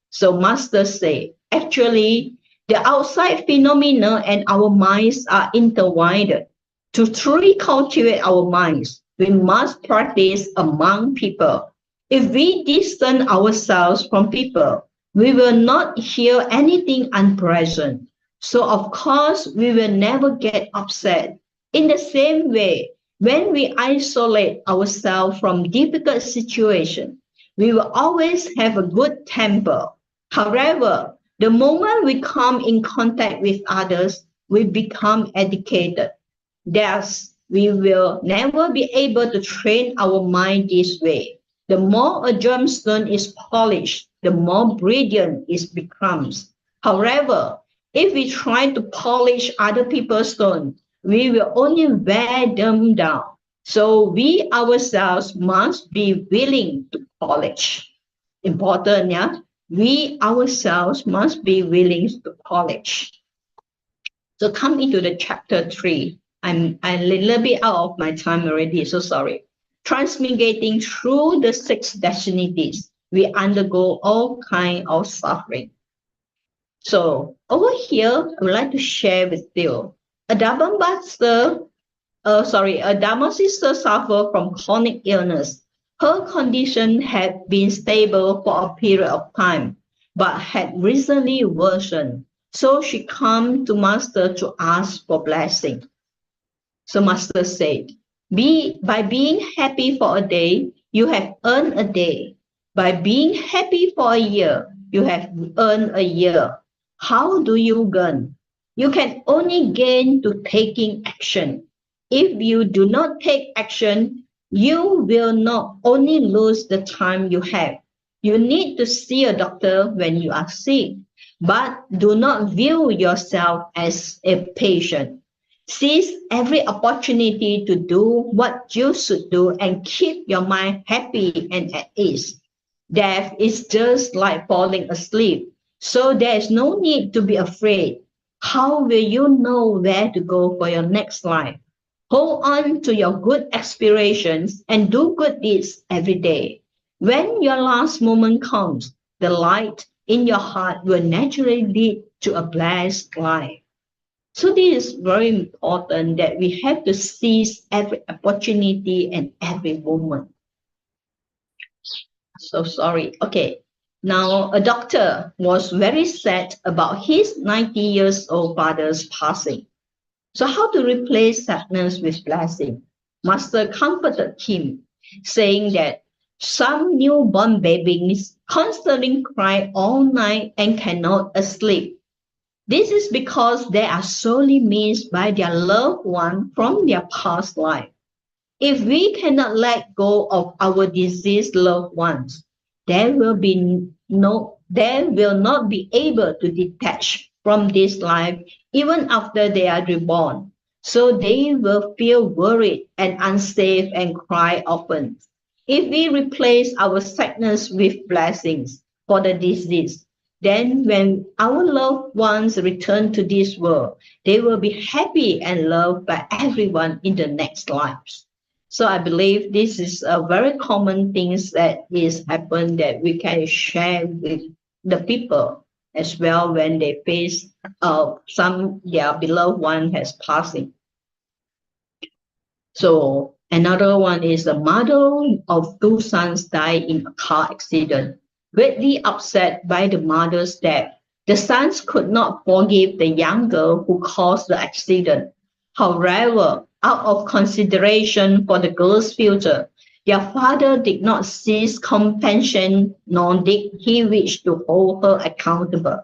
So Master say, actually, the outside phenomena and our minds are intertwined. To truly cultivate our minds, we must practice among people. If we distance ourselves from people, we will not hear anything unpleasant. So of course, we will never get upset. In the same way, when we isolate ourselves from difficult situations, we will always have a good temper. However, the moment we come in contact with others, we become educated. Thus, we will never be able to train our mind this way. The more a gemstone is polished, the more brilliant it becomes. However, if we try to polish other people's stone, we will only wear them down. So we ourselves must be willing to polish. Important, yeah? We ourselves must be willing to polish. So come into the chapter 3. I'm a little bit out of my time already, so sorry. Transmigrating through the 6 destinies, we undergo all kind of suffering. So over here, I would like to share with you. A Dharma sister suffered from chronic illness. Her condition had been stable for a period of time, but had recently worsened. So she came to Master to ask for blessing. So Master said, by being happy for a day, you have earned a day. By being happy for a year, you have earned a year. How do you gain? You can only gain to taking action. If you do not take action, you will not only lose the time you have. You need to see a doctor when you are sick, but do not view yourself as a patient. Seize every opportunity to do what you should do and keep your mind happy and at ease. Death is just like falling asleep, so there is no need to be afraid. How will you know where to go for your next life? Hold on to your good aspirations and do good deeds every day. When your last moment comes, the light in your heart will naturally lead to a blessed life. So this is very important that we have to seize every opportunity and every moment. So sorry. Okay. Now, a doctor was very sad about his 90 years old father's passing. So how to replace sadness with blessing? Master comforted him, saying that some newborn babies constantly cry all night and cannot sleep. This is because they are sorely missed by their loved one from their past life. If we cannot let go of our deceased loved ones, they will not be able to detach from this life even after they are reborn. So they will feel worried and unsafe and cry often. If we replace our sadness with blessings for the deceased, then when our loved ones return to this world, they will be happy and loved by everyone in the next lives. So I believe this is a very common things that is happen that we can share with the people as well when they face their beloved one has passing. So another one is the mother of 2 sons died in a car accident. Greatly upset by the mother's death, the sons could not forgive the young girl who caused the accident. However, out of consideration for the girl's future, their father did not cease compassion, nor did he wish to hold her accountable.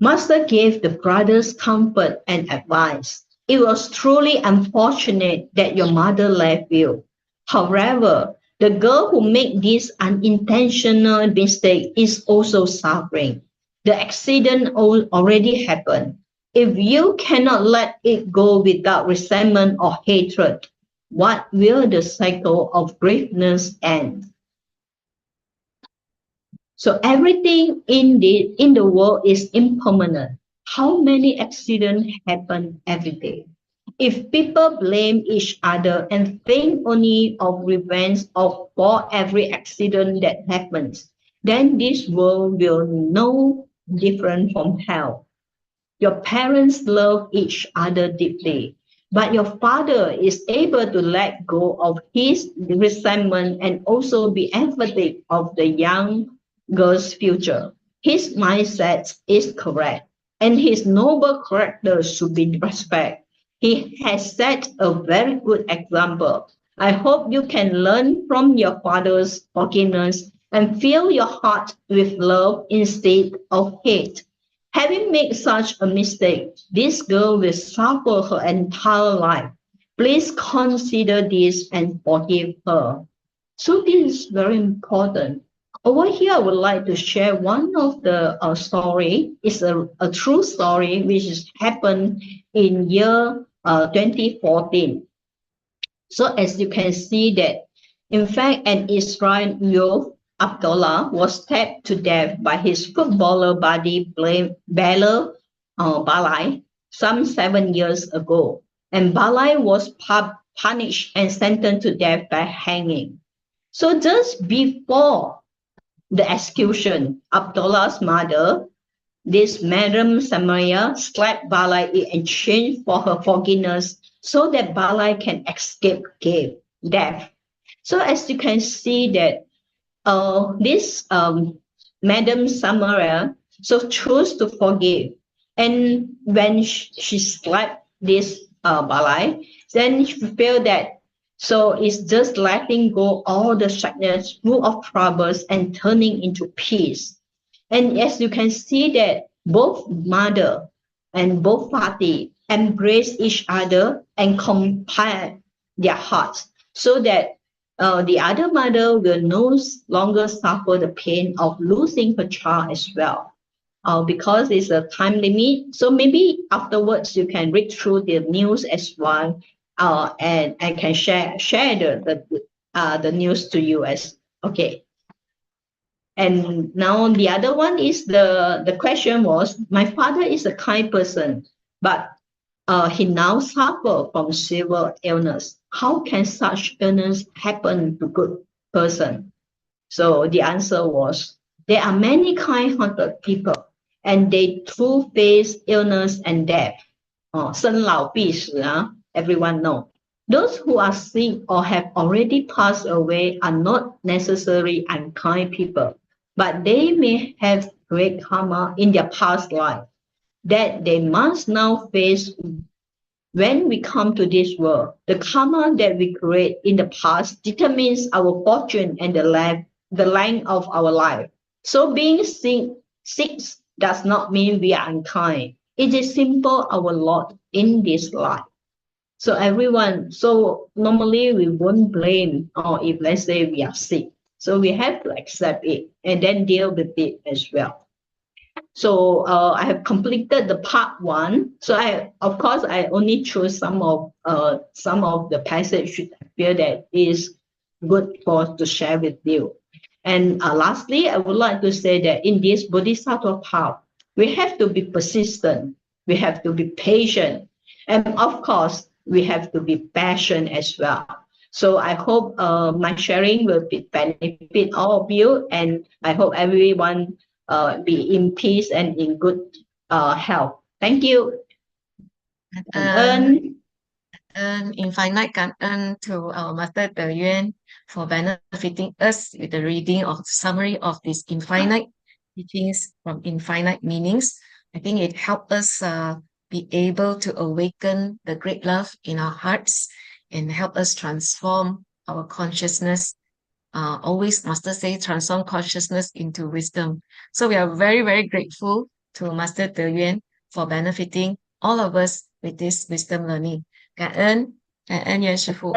Master gave the brothers comfort and advice. It was truly unfortunate that your mother left you. However, the girl who made this unintentional mistake is also suffering. The accident already happened. If you cannot let it go without resentment or hatred, what will the cycle of griefness end? So everything in the world is impermanent. How many accidents happen every day? If people blame each other and think only of revenge for every accident that happens, then this world will no different from hell. Your parents love each other deeply, but your father is able to let go of his resentment and also be empathetic of the young girl's future. His mindset is correct, and his noble character should be respected. He has set a very good example. I hope you can learn from your father's forgiveness and fill your heart with love instead of hate. Having made such a mistake, this girl will suffer her entire life. Please consider this and forgive her. So this is very important. Over here, I would like to share one of the story. It's a true story which has happened in year 2014. So as you can see that, in fact, an Israeli youth, Abdullah, was stabbed to death by his footballer buddy Bela Balai some 7 years ago. And Balai was punished and sentenced to death by hanging. So just before the execution, Abdullah's mother, this Madam Samaria, slapped Balai in exchange for her forgiveness so that Balai can escape death. So as you can see that this Madam Samaria so chose to forgive. And when she slapped this Balai, then she felt that so it's just letting go all the sadness, full of troubles and turning into peace. And as you can see that both mother and both party embrace each other and compare their hearts so that the other mother will no longer suffer the pain of losing her child as well. Because it's a time limit. So maybe afterwards you can read through the news as well. And I can share the news to you as okay. And now the other one is the question was, my father is a kind person, but he now suffers from severe illness. How can such illness happen to good person? So the answer was, there are many kind-hearted people, and they too face illness and death. 生老病死, everyone know. Those who are sick or have already passed away are not necessarily unkind people, but they may have great karma in their past life that they must now face when we come to this world. The karma that we create in the past determines our fortune and the length of our life. So being sick does not mean we are unkind. It is simple our lot in this life. So everyone, so normally we won't blame or if let's say we are sick. So we have to accept it and then deal with it as well. So I have completed the part 1. So of course I only chose some of the passage I feel that is good to share with you. And lastly, I would like to say that in this Bodhisattva path, we have to be persistent, we have to be patient, and of course, we have to be patient as well. So I hope my sharing will benefit all of you, and I hope everyone be in peace and in good health. Thank you. Infinite感恩 to our Master the Yuan for benefiting us with the reading of summary of these infinite teachings from infinite meanings. I think it helped us be able to awaken the great love in our hearts and help us transform our consciousness. Always Master say transform consciousness into wisdom. So we are very, very grateful to Master the Yuan for benefiting all of us with this wisdom learning. 感恩Yuan 师父.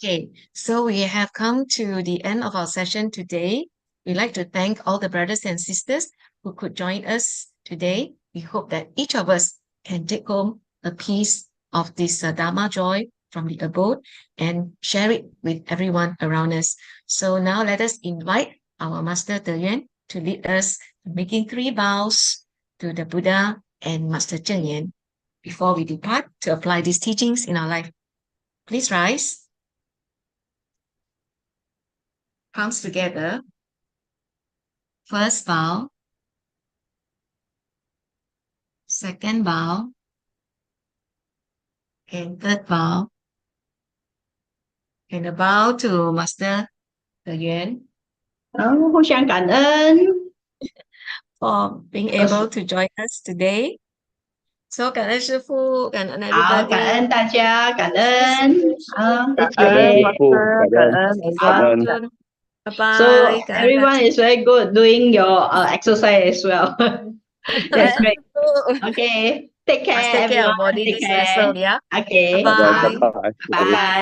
Okay, so we have come to the end of our session today. We'd like to thank all the brothers and sisters who could join us today. We hope that each of us can take home a piece of this Dharma joy from the abode and share it with everyone around us. So now let us invite our Master Yuan to lead us in making 3 vows to the Buddha and Master Yuan before we depart to apply these teachings in our life. Please rise. Palms together. First vow. Second vow. And third vow. And a vow to Master Yuan互相感恩。 for being able to join us today. So 感恩师父，感恩好， everybody。感恩大家，感恩。好，谢感恩谢。师父，感恩，感恩。拜拜。 So 感恩大 everyone 家。 is very good doing your exercise as well. That's great. 师父 Okay, take Must care, take care of everyone. body Take this care. vessel, yeah. Okay, Bye-bye. Bye bye. bye.